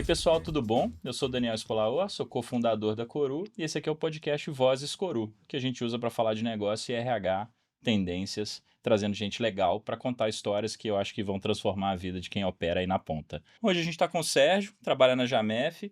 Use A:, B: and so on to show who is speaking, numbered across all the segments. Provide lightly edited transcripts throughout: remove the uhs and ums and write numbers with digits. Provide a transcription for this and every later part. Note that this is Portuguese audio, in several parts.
A: pessoal, tudo bom? Eu sou Daniel Espolaor, sou cofundador da Coru e esse aqui é o podcast Vozes Coru, que a gente usa para falar de negócio e RH, tendências, trazendo gente legal para contar histórias que eu acho que vão transformar a vida de quem opera aí na ponta. Hoje a gente está com o Sérgio, trabalha na Jamef.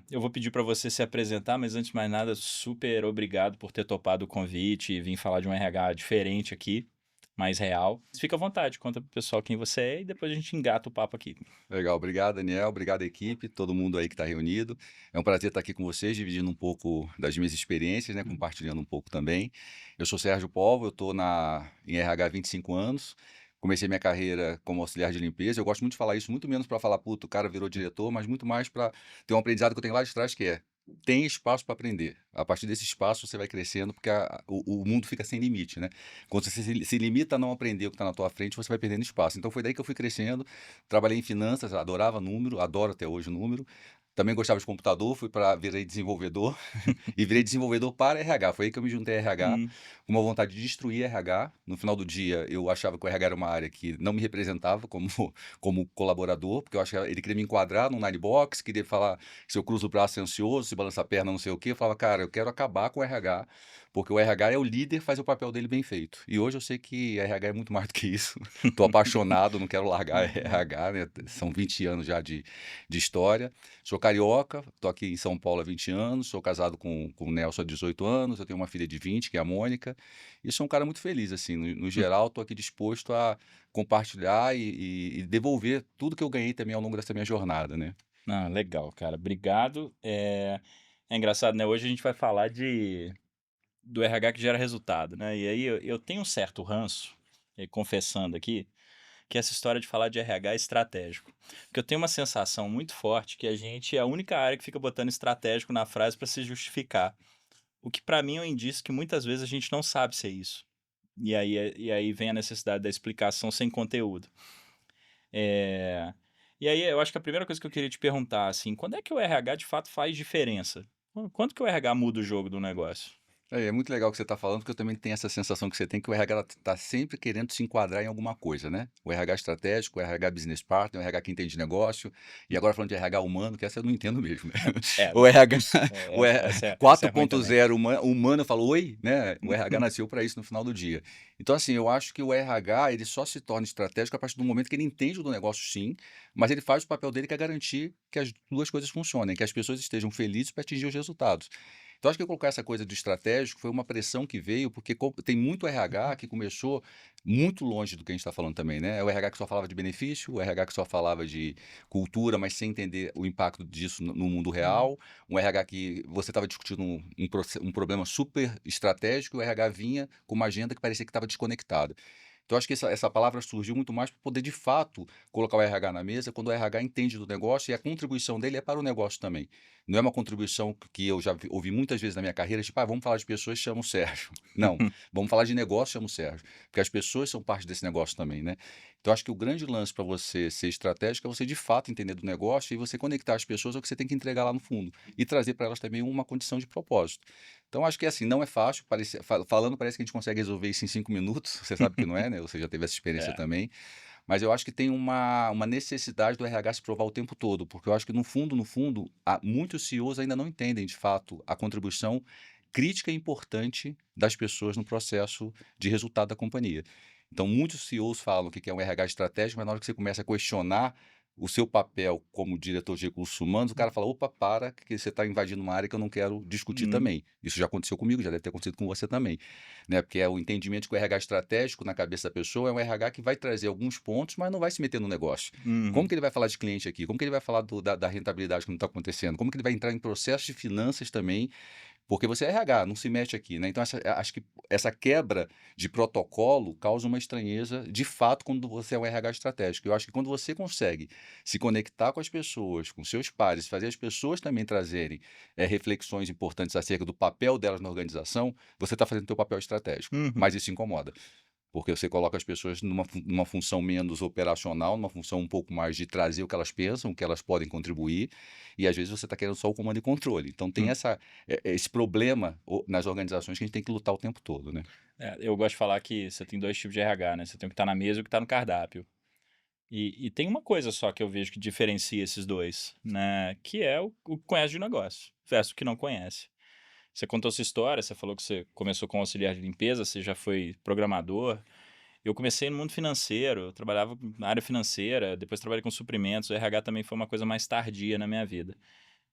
A: Eu vou pedir para você se apresentar, mas antes de mais nada, super obrigado por ter topado o convite e vir falar de um RH diferente aqui, mais real. Fica à vontade, conta pro pessoal quem você é e depois a gente engata o papo aqui.
B: Legal, obrigado Daniel, obrigado equipe, todo mundo aí que está reunido. É um prazer estar aqui com vocês, dividindo um pouco das minhas experiências, né, compartilhando um pouco também. Eu sou Sérgio Polvo, eu estou em RH há 25 anos, comecei minha carreira como auxiliar de limpeza. Eu gosto muito de falar isso, muito menos para falar, puto, o cara virou diretor, mas muito mais para ter um aprendizado que eu tenho lá de trás, que é, tem espaço para aprender. A partir desse espaço você vai crescendo, porque o mundo fica sem limite, né? Quando você se limita a não aprender o que está na tua frente, você vai perdendo espaço. Então foi daí que eu fui crescendo. Trabalhei em finanças, adorava número, adoro até hoje número. Também gostava de computador, virei desenvolvedor e virei desenvolvedor para RH. Foi aí que eu me juntei a RH,
A: Hum,
B: com uma vontade de destruir RH. No final do dia, eu achava que o RH era uma área que não me representava como colaborador, porque eu achava ele queria me enquadrar num nine box, queria falar se eu cruzo o braço é ansioso, se balança a perna, não sei o quê. Eu falava, cara, eu quero acabar com o RH, porque o RH é o líder, faz o papel dele bem feito. E hoje eu sei que RH é muito mais do que isso. Estou apaixonado, não quero largar RH, né? São 20 anos já de história. Sou carioca, estou aqui em São Paulo há 20 anos, sou casado com o Nelson há 18 anos, eu tenho uma filha de 20, que é a Mônica, e sou um cara muito feliz, assim, no geral, estou aqui disposto a compartilhar e devolver tudo que eu ganhei também ao longo dessa minha jornada, né?
A: legal, cara. Obrigado. É engraçado, né? Hoje a gente vai falar do RH que gera resultado, né? E aí eu tenho um certo ranço, confessando aqui, que essa história de falar de RH é estratégico. Porque eu tenho uma sensação muito forte que a gente é a única área que fica botando estratégico na frase para se justificar. O que para mim é um indício que muitas vezes a gente não sabe ser isso. E aí vem a necessidade da explicação sem conteúdo. É, E aí eu acho que a primeira coisa que eu queria te perguntar, assim, quando é que o RH de fato faz diferença? Quando que o RH muda o jogo do negócio?
B: É muito legal o que você está falando, porque eu também tenho essa sensação que você tem, que o RH está sempre querendo se enquadrar em alguma coisa, né? O RH estratégico, o RH business partner, o RH que entende de negócio, e agora falando de RH humano, que essa eu não entendo mesmo, né?
A: É,
B: O RH, o
A: essa é ruim também.
B: 4.0 humano, eu falo, oi, né? O RH nasceu para isso no final do dia. Então, assim, eu acho que o RH, ele só se torna estratégico a partir do momento que ele entende do negócio, sim, mas ele faz o papel dele, que é garantir que as duas coisas funcionem, que as pessoas estejam felizes para atingir os resultados. Então, acho que colocar essa coisa do estratégico foi uma pressão que veio, porque tem muito RH que começou muito longe do que a gente está falando também, né? É o RH que só falava de benefício, o RH que só falava de cultura, mas sem entender o impacto disso no mundo real, um RH que você estava discutindo um problema super estratégico, e o RH vinha com uma agenda que parecia que estava desconectada. Então, acho que essa palavra surgiu muito mais para poder, de fato, colocar o RH na mesa, quando o RH entende do negócio e a contribuição dele é para o negócio também. Não é uma contribuição que eu já ouvi muitas vezes na minha carreira, tipo, vamos falar de pessoas, chama o Sérgio. Não, vamos falar de negócio, chama o Sérgio. Porque as pessoas são parte desse negócio também, né? Então, acho que o grande lance para você ser estratégico é você, de fato, entender do negócio e você conectar as pessoas ao que você tem que entregar lá no fundo. E trazer para elas também uma condição de propósito. Então, acho que assim, não é fácil, falando parece que a gente consegue resolver isso em 5 minutos, você sabe que não é, né? Você já teve essa experiência
A: É.
B: também, mas eu acho que tem uma necessidade do RH se provar o tempo todo, porque eu acho que no fundo, muitos CEOs ainda não entendem, de fato, a contribuição crítica e importante das pessoas no processo de resultado da companhia. Então, muitos CEOs falam que é um RH estratégico, mas na hora que você começa a questionar o seu papel como diretor de recursos humanos, o cara fala, opa, para, que você está invadindo uma área que eu não quero discutir
A: Hum,
B: também. Isso já aconteceu comigo, já deve ter acontecido com você também, né? Porque é o entendimento que o RH estratégico na cabeça da pessoa é um RH que vai trazer alguns pontos, mas não vai se meter no negócio. Como
A: uhum.
B: que ele vai falar de cliente aqui? Como que ele vai falar da rentabilidade que não está acontecendo? Como que ele vai entrar em processo de finanças também, porque você é RH, não se mete aqui, né? Então, acho que essa quebra de protocolo causa uma estranheza, de fato, quando você é um RH estratégico. Eu acho que quando você consegue se conectar com as pessoas, com seus pares, fazer as pessoas também trazerem reflexões importantes acerca do papel delas na organização, você está fazendo o seu papel estratégico.
A: Uhum.
B: Mas isso incomoda. Porque você coloca as pessoas numa função menos operacional, numa função um pouco mais de trazer o que elas pensam, o que elas podem contribuir, e às vezes você está querendo só o comando e controle. Então tem
A: Hum.
B: esse problema nas organizações que a gente tem que lutar o tempo todo, né?
A: Eu gosto de falar que você tem dois tipos de RH, né? Você tem o que tá na mesa e o que tá no cardápio. E tem uma coisa só que eu vejo que diferencia esses dois, né, que é o que conhece de negócio, versus o que não conhece. Você contou sua história, você falou que você começou como auxiliar de limpeza, você já foi programador. Eu comecei no mundo financeiro, eu trabalhava na área financeira, depois trabalhei com suprimentos, o RH também foi uma coisa mais tardia na minha vida.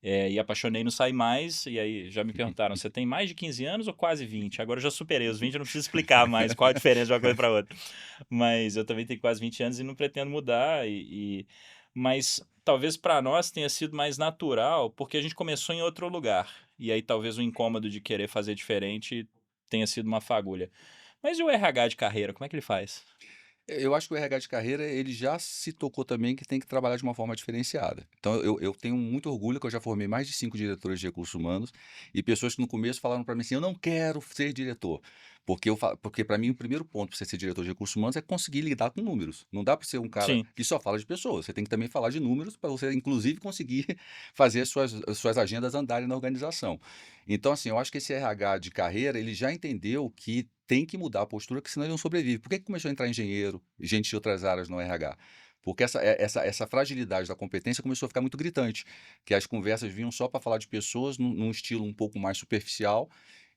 A: E apaixonei no Sai Mais, e aí já me perguntaram: "Você tem mais de 15 anos ou quase 20?" Agora eu já superei os 20, eu não preciso explicar mais qual a diferença de uma coisa para outra. Mas eu também tenho quase 20 anos e não pretendo mudar mas talvez para nós tenha sido mais natural, porque a gente começou em outro lugar, e aí talvez o incômodo de querer fazer diferente tenha sido uma fagulha. Mas e o RH de carreira, como é que ele faz?
B: Eu acho que o RH de carreira, ele já se tocou também que tem que trabalhar de uma forma diferenciada. Então eu tenho muito orgulho que eu já formei mais de 5 diretores de recursos humanos, e pessoas que no começo falaram para mim assim: "Eu não quero ser diretor", porque para mim o primeiro ponto para você ser diretor de recursos humanos é conseguir lidar com números. Não dá para ser um cara
A: Sim.
B: que só fala de pessoas, você tem que também falar de números para você inclusive conseguir fazer as suas agendas andarem na organização. Então assim, eu acho que esse RH de carreira, ele já entendeu que tem que mudar a postura, que senão ele não sobrevive. Por que que começou a entrar engenheiro, gente de outras áreas no RH? Porque essa fragilidade da competência começou a ficar muito gritante, que as conversas vinham só para falar de pessoas num estilo um pouco mais superficial.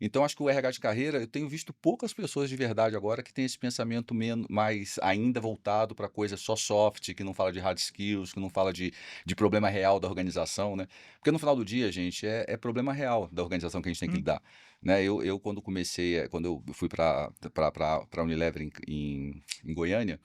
B: Então acho que o RH de carreira, eu tenho visto poucas pessoas de verdade agora que têm esse pensamento mais ainda voltado para coisa só soft, que não fala de hard skills, que não fala de problema real da organização, né? Porque no final do dia, gente, é problema real da organização que a gente tem que
A: Hum,
B: lidar, né? Eu quando comecei, quando eu fui para a Unilever em Goiânia,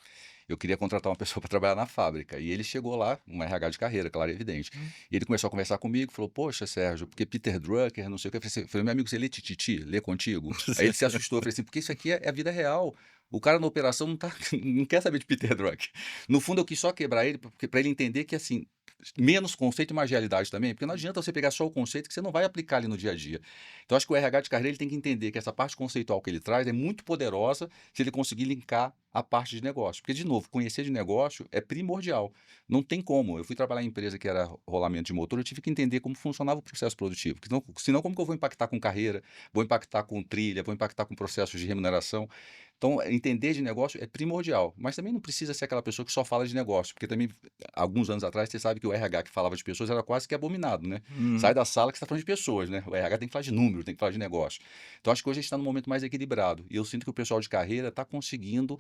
B: eu queria contratar uma pessoa para trabalhar na fábrica. E ele chegou lá, um RH de carreira, claro e evidente.
A: hum.
B: E ele começou a conversar comigo, falou: "Poxa, Sérgio, porque Peter Drucker, não sei o que." Eu falei: "Meu amigo, você lê Tititi? Lê contigo?" Aí ele se assustou, eu falei assim: "Porque isso aqui é a vida real. O cara na operação não, tá, não quer saber de Peter Drucker." No fundo, eu quis só quebrar ele, para ele entender que, assim, menos conceito e mais realidade também, porque não adianta você pegar só o conceito que você não vai aplicar ali no dia a dia. Então, acho que o RH de carreira ele tem que entender que essa parte conceitual que ele traz é muito poderosa se ele conseguir linkar a parte de negócio. Porque, de novo, conhecer de negócio é primordial. Não tem como. Eu fui trabalhar em empresa que era rolamento de motor, eu tive que entender como funcionava o processo produtivo. Senão, como que eu vou impactar com carreira, vou impactar com trilha, vou impactar com processos de remuneração? Então, entender de negócio é primordial, mas também não precisa ser aquela pessoa que só fala de negócio, porque também, alguns anos atrás, você sabe que o RH que falava de pessoas era quase que abominado, né? Sai
A: Uhum.
B: da sala que você está falando de pessoas, né? O RH tem que falar de número, tem que falar de negócio. Então, acho que hoje a gente está num momento mais equilibrado, e eu sinto que o pessoal de carreira está conseguindo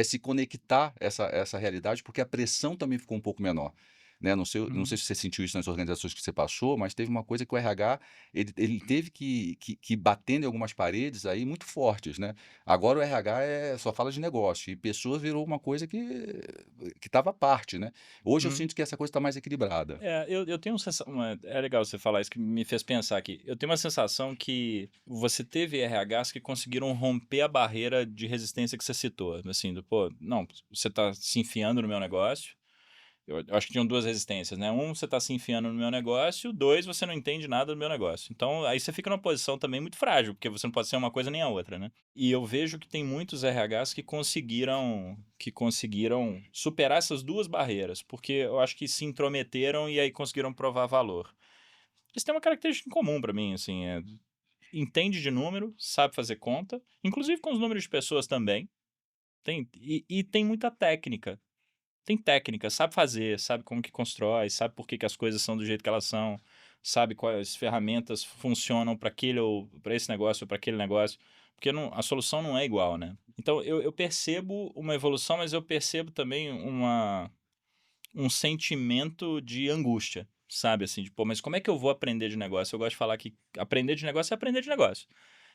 B: se conectar essa realidade, porque a pressão também ficou um pouco menor. Né? Não sei
A: Uhum.
B: se você sentiu isso nas organizações que você passou, mas teve uma coisa que o RH ele teve que bater em algumas paredes aí muito fortes, né? Agora o RH só fala de negócio, e pessoas virou uma coisa que estava à parte, né? Hoje eu
A: Uhum.
B: sinto que essa coisa está mais equilibrada.
A: Eu tenho é legal você falar isso, que me fez pensar aqui. Eu tenho uma sensação que você teve RHs que conseguiram romper a barreira de resistência que você citou, assim, pô, não, você está se enfiando no meu negócio. Eu acho que tinham 2 resistências, né, você está se enfiando no meu negócio, 2, você não entende nada do meu negócio. Então, aí você fica numa posição também muito frágil, porque você não pode ser uma coisa nem a outra, né. E eu vejo que tem muitos RHs que conseguiram superar essas 2 barreiras, porque eu acho que se intrometeram e aí conseguiram provar valor. Isso tem uma característica em comum para mim, assim, entende de número, sabe fazer conta, inclusive com os números de pessoas também, e tem muita técnica. Tem técnica, sabe fazer, sabe como que constrói, sabe por que que as coisas são do jeito que elas são, sabe quais ferramentas funcionam para aquele ou para esse negócio ou para aquele negócio, porque a solução não é igual, né. Então eu percebo uma evolução, mas eu percebo também um sentimento de angústia, sabe, assim, de: "Pô, mas como é que eu vou aprender de negócio?" Eu gosto de falar que aprender de negócio é aprender de negócio.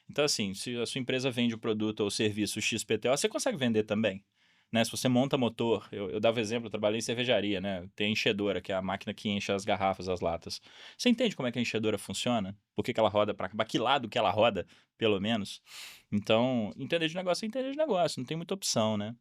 A: Então, assim, se a sua empresa vende o produto ou serviço XPTO, você consegue vender também, né? Se você monta motor, eu dava exemplo, eu trabalhei em cervejaria, né? Tem a enchedora, que é a máquina que enche as garrafas, as latas. Você entende como é que a enchedora funciona? Por que que ela roda para que lado que ela roda, pelo menos? Então, entender de negócio é entender de negócio, não tem muita opção, né?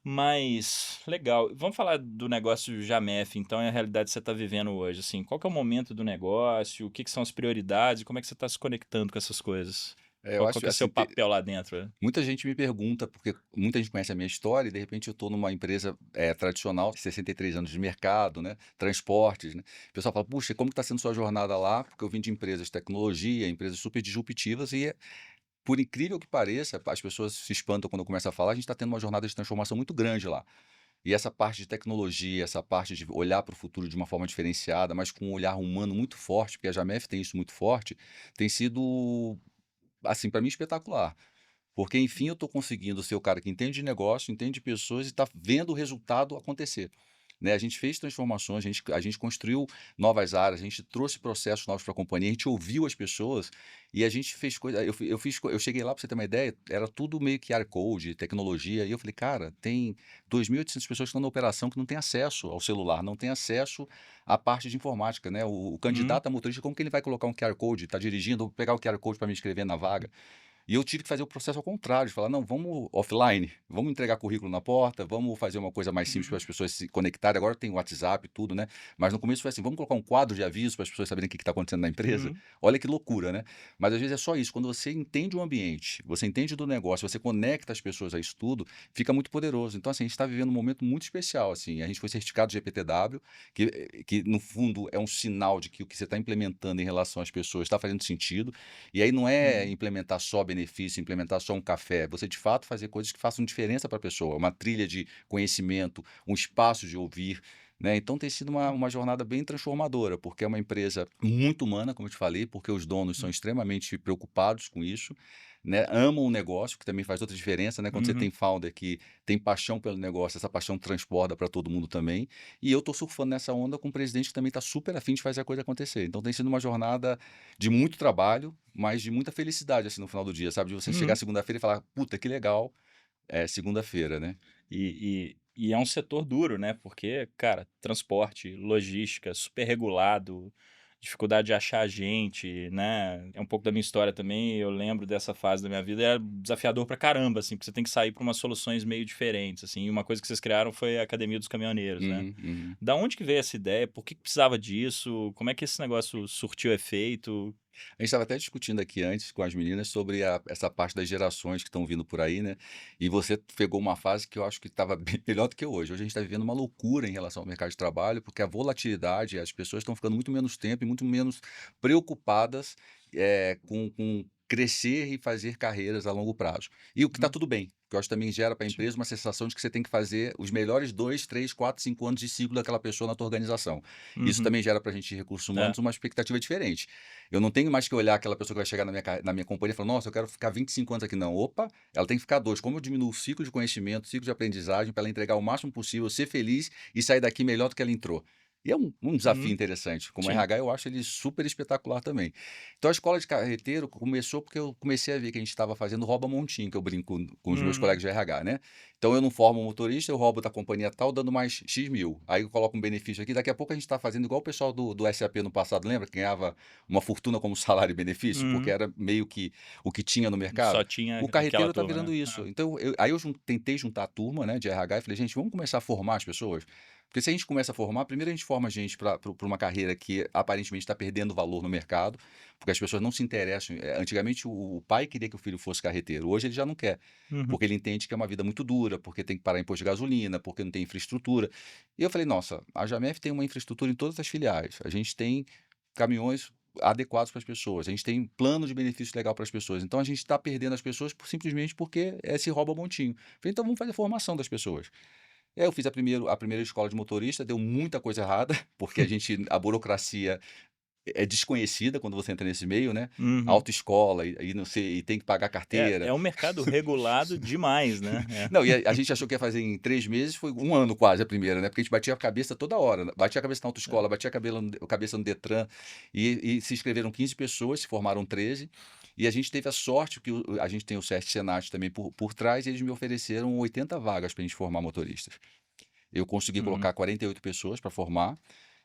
A: Mas, legal. Vamos falar do negócio Jamef, então, é a realidade que você está vivendo hoje. Assim, qual que é o momento do negócio? O que que são as prioridades? Como é que você está se conectando com essas coisas?
B: Eu
A: Qual
B: acho
A: que é o seu
B: assim,
A: papel lá dentro, né?
B: muita gente me pergunta, porque muita gente conhece a minha história, e de repente eu estou numa empresa tradicional, 63 anos de mercado, né? Transportes, né? O pessoal fala: "Puxa, como que está sendo sua jornada lá?" Porque eu vim de empresas de tecnologia, empresas super disruptivas, e por incrível que pareça, as pessoas se espantam quando eu começo a falar, a gente está tendo uma jornada de transformação muito grande lá. E essa parte de tecnologia, essa parte de olhar para o futuro de uma forma diferenciada, mas com um olhar humano muito forte, porque a Jamef tem isso muito forte, tem sido, assim, para mim espetacular. Porque, enfim, eu estou conseguindo ser o cara que entende de negócio, entende de pessoas e está vendo o resultado acontecer. Né? A gente fez transformações, a gente construiu novas áreas, a gente trouxe processos novos para a companhia, a gente ouviu as pessoas e a gente fez coisa. Eu cheguei lá, para você ter uma ideia, era tudo meio que QR Code, tecnologia, e eu falei, cara, tem 2.800 pessoas que estão na operação que não têm acesso ao celular, não têm acesso à parte de informática. Né? O
A: Uhum.
B: candidato a motorista, como que ele vai colocar um QR Code? Está dirigindo, vou pegar o QR Code para me inscrever na vaga. E eu tive que fazer o processo ao contrário, de falar: "Não, vamos offline, vamos entregar currículo na porta, vamos fazer uma coisa mais simples para
A: Uhum.
B: as pessoas se conectarem". Agora tem o WhatsApp e tudo, né, mas no começo foi assim: "Vamos colocar um quadro de aviso para as pessoas saberem o que está acontecendo na empresa".
A: Uhum.
B: Olha que loucura, né. Mas às vezes é só isso, quando você entende o ambiente, você entende do negócio, você conecta as pessoas a isso tudo, fica muito poderoso. Então, assim, a gente está vivendo um momento muito especial, assim, a gente foi certificado GPTW, que no fundo é um sinal de que o que você está implementando em relação às pessoas está fazendo sentido, e aí não é
A: Uhum.
B: implementar só benefício, implementar só um café, você de fato fazer coisas que façam diferença para a pessoa, uma trilha de conhecimento, um espaço de ouvir, né? Então tem sido uma jornada bem transformadora, porque é uma empresa muito humana, como eu te falei, porque os donos são extremamente preocupados com isso, né? Amam o negócio, que também faz outra diferença, né? Quando você tem
A: Uhum.
B: founder que tem paixão pelo negócio, essa paixão transborda para todo mundo também. E eu estou surfando nessa onda com um presidente que também está super afim de fazer a coisa acontecer. Então tem sido uma jornada de muito trabalho, mas de muita felicidade, assim, no final do dia, sabe? De você chegar
A: Uhum.
B: segunda-feira e falar: "Puta, que legal, é segunda-feira", né.
A: E é um setor duro, né, porque, cara, transporte, logística, super regulado, dificuldade de achar gente, né, é um pouco da minha história também, eu lembro dessa fase da minha vida, é desafiador pra caramba, assim, porque você tem que sair pra umas soluções meio diferentes, assim, e uma coisa que vocês criaram foi a Academia dos Caminhoneiros, né.
B: Uhum, uhum.
A: Da onde que veio essa ideia? Por que precisava disso? Como é que esse negócio surtiu efeito?
B: A gente estava até discutindo aqui antes com as meninas sobre essa parte das gerações que estão vindo por aí, né? E você pegou uma fase que eu acho que estava bem melhor do que hoje. Hoje a gente está vivendo uma loucura em relação ao mercado de trabalho, porque a volatilidade, as pessoas estão ficando muito menos tempo e muito menos preocupadas com crescer e fazer carreiras a longo prazo. E o que está
A: Hum,
B: tudo bem, que eu acho que também gera para a
A: sim.
B: empresa uma sensação de que você tem que fazer os melhores 2, 3, 4, 5 anos de ciclo daquela pessoa na tua organização. Isso
A: Uhum.
B: também gera para a gente de recursos
A: É.
B: humanos uma expectativa diferente. Eu não tenho mais que olhar aquela pessoa que vai chegar na minha companhia e falar: "Nossa, eu quero ficar 25 anos aqui", não. Opa, ela tem que ficar 2. Como eu diminuo o ciclo de conhecimento, o ciclo de aprendizagem para ela entregar o máximo possível, ser feliz e sair daqui melhor do que ela entrou. E é um desafio
A: Uhum.
B: interessante. Como
A: Sim.
B: RH, eu acho ele super espetacular também. Então a escola de carreteiro começou porque eu comecei a ver que a gente estava fazendo rouba-montinho, que eu brinco com os meus
A: Uhum.
B: colegas de RH, né. Então eu não formo um motorista, eu roubo da companhia tal, dando mais X mil. Aí eu coloco um benefício aqui, daqui a pouco a gente está fazendo igual o pessoal do SAP no passado, lembra? Que ganhava uma fortuna como salário e benefício, porque
A: Uhum.
B: era meio que o que tinha no
A: Só
B: mercado.
A: tinha
B: O
A: aquela
B: carreteiro está
A: turma,
B: virando
A: né.
B: isso. Então, aí eu tentei juntar a turma, né, de RH e falei: "Gente, vamos começar a formar as pessoas?". Porque se a gente começa a formar, primeiro a gente forma gente para uma carreira que aparentemente está perdendo valor no mercado, porque as pessoas não se interessam. Antigamente o pai queria que o filho fosse carreteiro, hoje ele já não quer,
A: Uhum.
B: porque ele entende que é uma vida muito dura, porque tem que pagar imposto de gasolina, porque não tem infraestrutura. E eu falei: "Nossa, a Jamef tem uma infraestrutura em todas as filiais, a gente tem caminhões adequados para as pessoas, a gente tem plano de benefício legal para as pessoas, então a gente está perdendo as pessoas simplesmente porque se rouba montinho". Falei: "Então vamos fazer a formação das pessoas". E aí eu fiz a primeira escola de motorista, deu muita coisa errada, porque a burocracia é desconhecida quando você entra nesse meio, né,
A: Uhum.
B: autoescola e não sei, e tem que pagar
A: É
B: carteira.
A: um mercado regulado demais, né.
B: Não, e a gente achou que ia fazer em 3 meses, foi um ano quase a primeira, né, porque a gente batia a cabeça toda hora, né, batia a cabeça na
A: É.
B: autoescola, batia a cabeça no Detran, e se inscreveram 15 pessoas, se formaram 13, e a gente teve a sorte que a gente tem o SESC Senat também por trás, e eles me ofereceram 80 vagas para a gente formar motoristas. Eu consegui
A: Uhum.
B: colocar 48 pessoas para formar,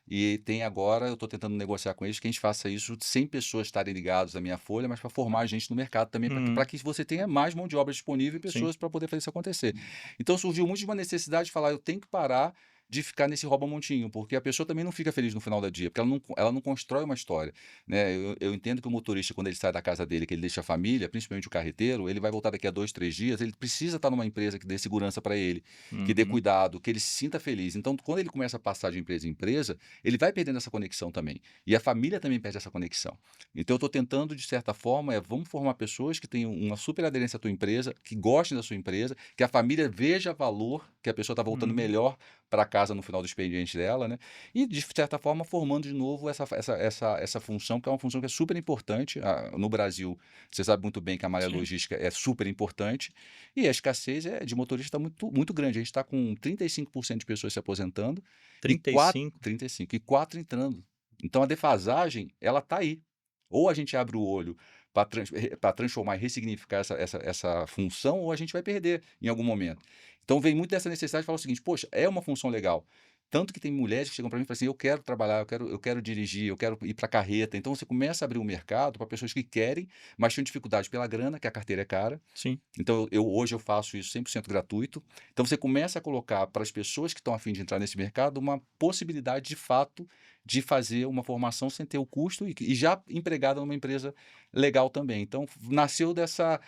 B: e tem agora, eu estou tentando negociar com eles que a gente faça isso sem pessoas estarem ligadas à minha folha, mas para formar gente no mercado também, para
A: Uhum.
B: que você tenha mais mão de obra disponível e
A: Sim.
B: pessoas para poder fazer isso acontecer. Então surgiu muito de uma necessidade de falar, eu tenho que parar de ficar nesse rouba-montinho, porque a pessoa também não fica feliz no final do dia, porque ela não constrói uma história, né. Eu entendo que o motorista, quando ele sai da casa dele, que ele deixa a família, principalmente o carreteiro, ele vai voltar daqui a 2, 3 dias, ele precisa estar numa empresa que dê segurança para ele, que dê
A: Uhum.
B: cuidado, que ele se sinta feliz. Então, quando ele começa a passar de empresa em empresa, ele vai perdendo essa conexão também. E a família também perde essa conexão. Então eu estou tentando, de certa forma, vamos formar pessoas que tenham uma super aderência à tua empresa, que gostem da sua empresa, que a família veja valor, que a pessoa está voltando
A: Uhum.
B: melhor para casa no final do expediente dela, né? E, de certa forma, formando de novo essa função, que é uma função que é super importante. No Brasil, você sabe muito bem que a malha
A: Sim.
B: logística é super importante e a escassez de motorista muito, muito grande. A gente está com 35% de pessoas se aposentando e
A: Trinta e cinco.
B: 35, e 4 entrando. Então a defasagem, ela está aí. Ou a gente abre o olho para transformar e ressignificar essa função, ou a gente vai perder em algum momento. Então vem muito dessa necessidade de falar o seguinte: poxa, é uma função legal. Tanto que tem mulheres que chegam para mim e falam assim: eu quero trabalhar, eu quero dirigir, eu quero ir para carreta. Então você começa a abrir o mercado para pessoas que querem, mas têm dificuldade pela grana, que a carteira é cara.
A: Sim.
B: Então hoje eu faço isso 100% gratuito. Então você começa a colocar para as pessoas que estão a fim de entrar nesse mercado uma possibilidade de fato de fazer uma formação sem ter o custo e já empregada numa empresa legal também. Então nasceu dessa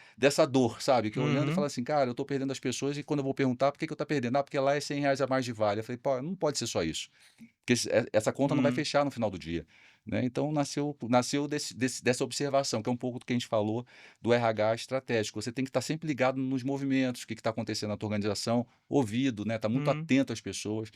B: dor, sabe? Que eu olhando e
A: Uhum.
B: falo assim, cara, eu estou perdendo as pessoas e quando eu vou perguntar por que eu estou perdendo? Ah, porque lá é R$ 100 a mais de vale. Eu falei, pô, não pode ser só isso. Porque essa conta não vai
A: Uhum.
B: fechar no final do dia. Né? Então nasceu dessa observação, que é um pouco do que a gente falou do RH estratégico. Você tem que estar sempre ligado nos movimentos, o que está acontecendo na tua organização, ouvido, né? Tá muito
A: Uhum.
B: atento às pessoas.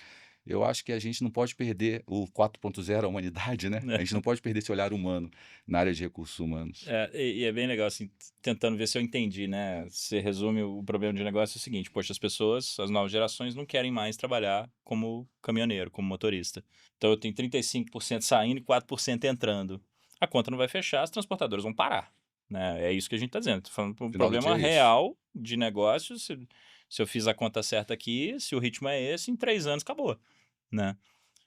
B: Eu acho que a gente não pode perder o 4.0, a humanidade, né? A gente não pode perder esse olhar humano na área de recursos humanos.
A: E é bem legal, assim, tentando ver se eu entendi, né? Você resume o problema de negócio é o seguinte: poxa, as pessoas, as novas gerações, não querem mais trabalhar como caminhoneiro, como motorista. Então eu tenho 35% saindo e 4% entrando. A conta não vai fechar, as transportadoras vão parar. Né? É isso que a gente está dizendo. Tô falando um
B: Final do dia
A: problema
B: é isso.
A: real de negócio. Se eu fiz a conta certa aqui, se o ritmo é esse, em 3 anos acabou. Né?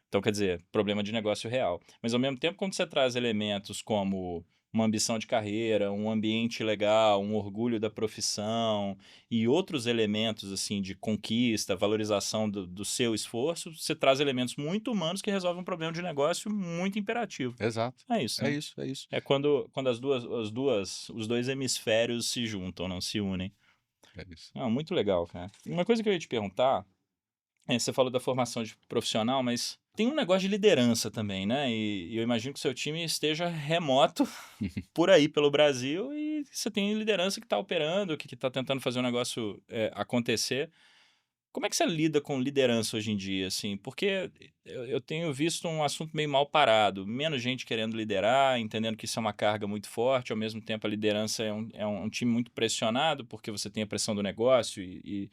A: Então, quer dizer, problema de negócio real. Mas, ao mesmo tempo, quando você traz elementos como uma ambição de carreira, um ambiente legal, um orgulho da profissão e outros elementos assim de conquista, valorização do seu esforço, você traz elementos muito humanos que resolvem um problema de negócio muito imperativo.
B: Exato.
A: É isso,
B: É
A: né?
B: isso, é isso.
A: É quando os dois hemisférios se juntam, não se unem.
B: É isso.
A: Ah, muito legal, cara. Uma coisa que eu ia te perguntar você falou da formação de profissional, mas tem um negócio de liderança também, né? E eu imagino que o seu time esteja remoto por aí pelo Brasil e você tem liderança que está operando, que está tentando fazer o negócio acontecer. Como é que você lida com liderança hoje em dia, assim? Porque eu tenho visto um assunto meio mal parado, menos gente querendo liderar, entendendo que isso é uma carga muito forte, ao mesmo tempo a liderança é um time muito pressionado, porque você tem a pressão do negócio e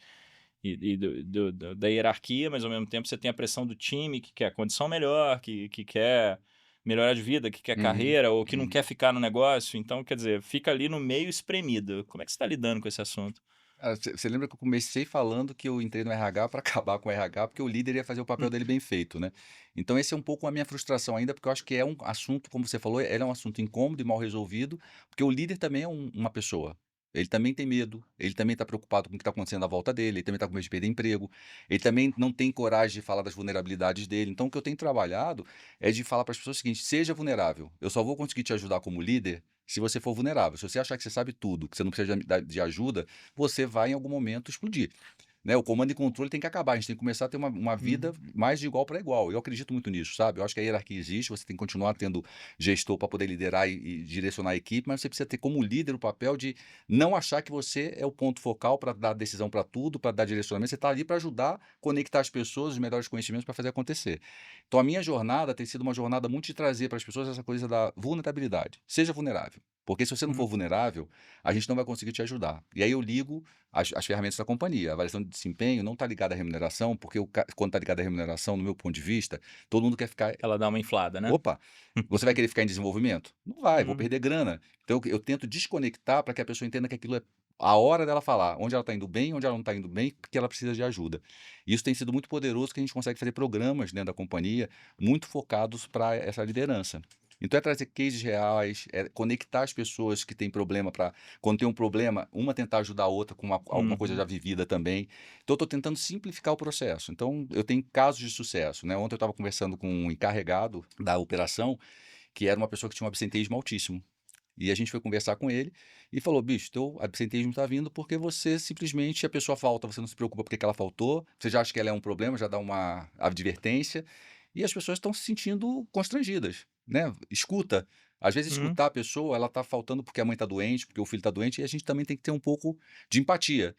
A: da hierarquia, mas ao mesmo tempo você tem a pressão do time que quer a condição melhor, que quer melhorar de vida, que quer
B: Uhum,
A: carreira ou que não
B: uhum.
A: quer ficar no negócio. Então, quer dizer, fica ali no meio espremido. Como é que você está lidando com esse assunto?
B: Você lembra que eu comecei falando que eu entrei no RH para acabar com o RH, porque o líder ia fazer o papel
A: Hum.
B: dele bem feito, né? Então esse é um pouco a minha frustração ainda, porque eu acho que é um assunto, como você falou, ele é um assunto incômodo e mal resolvido, porque o líder também é uma pessoa. Ele também tem medo, ele também está preocupado com o que está acontecendo à volta dele, ele também está com medo de perder emprego, ele também não tem coragem de falar das vulnerabilidades dele. Então o que eu tenho trabalhado é de falar para as pessoas o seguinte: seja vulnerável. Eu só vou conseguir te ajudar como líder se você for vulnerável. Se você achar que você sabe tudo, que você não precisa de ajuda, você vai em algum momento explodir. Né? O comando e controle tem que acabar, a gente tem que começar a ter uma vida
A: Uhum.
B: mais de igual para igual. Eu acredito muito nisso, sabe? Eu acho que a hierarquia existe, você tem que continuar tendo gestor para poder liderar e direcionar a equipe, mas você precisa ter como líder o papel de não achar que você é o ponto focal para dar decisão para tudo, para dar direcionamento. Você está ali para ajudar, conectar as pessoas, os melhores conhecimentos para fazer acontecer. Então a minha jornada tem sido uma jornada muito de trazer para as pessoas essa coisa da vulnerabilidade. Seja vulnerável. Porque se você não for
A: Uhum.
B: vulnerável, a gente não vai conseguir te ajudar. E aí eu ligo as ferramentas da companhia. A avaliação de desempenho não está ligada à remuneração, porque quando está ligada à remuneração, no meu ponto de vista, todo mundo quer ficar.
A: Ela dá uma inflada, né?
B: Opa, você vai querer ficar em desenvolvimento? Não vai, vou
A: Uhum.
B: perder grana. Então eu tento desconectar para que a pessoa entenda que aquilo é a hora dela falar onde ela está indo bem, onde ela não está indo bem, porque ela precisa de ajuda. E isso tem sido muito poderoso, que a gente consegue fazer programas dentro da companhia muito focados para essa liderança. Então é trazer cases reais, é conectar as pessoas que têm problema para quando tem um problema, uma tentar ajudar a outra com alguma coisa
A: Uhum.
B: já vivida também. Então eu estou tentando simplificar o processo. Então eu tenho casos de sucesso, né. Ontem eu estava conversando com um encarregado da operação, que era uma pessoa que tinha um absenteísmo altíssimo. E a gente foi conversar com ele e falou: "Bicho, teu absenteísmo está vindo porque você simplesmente a pessoa falta, você não se preocupa porque que ela faltou, você já acha que ela é um problema, já dá uma advertência, e as pessoas estão se sentindo constrangidas, né. Escuta, às vezes
A: Uhum.
B: escutar a pessoa, ela está faltando porque a mãe está doente, porque o filho está doente, e a gente também tem que ter um pouco de empatia.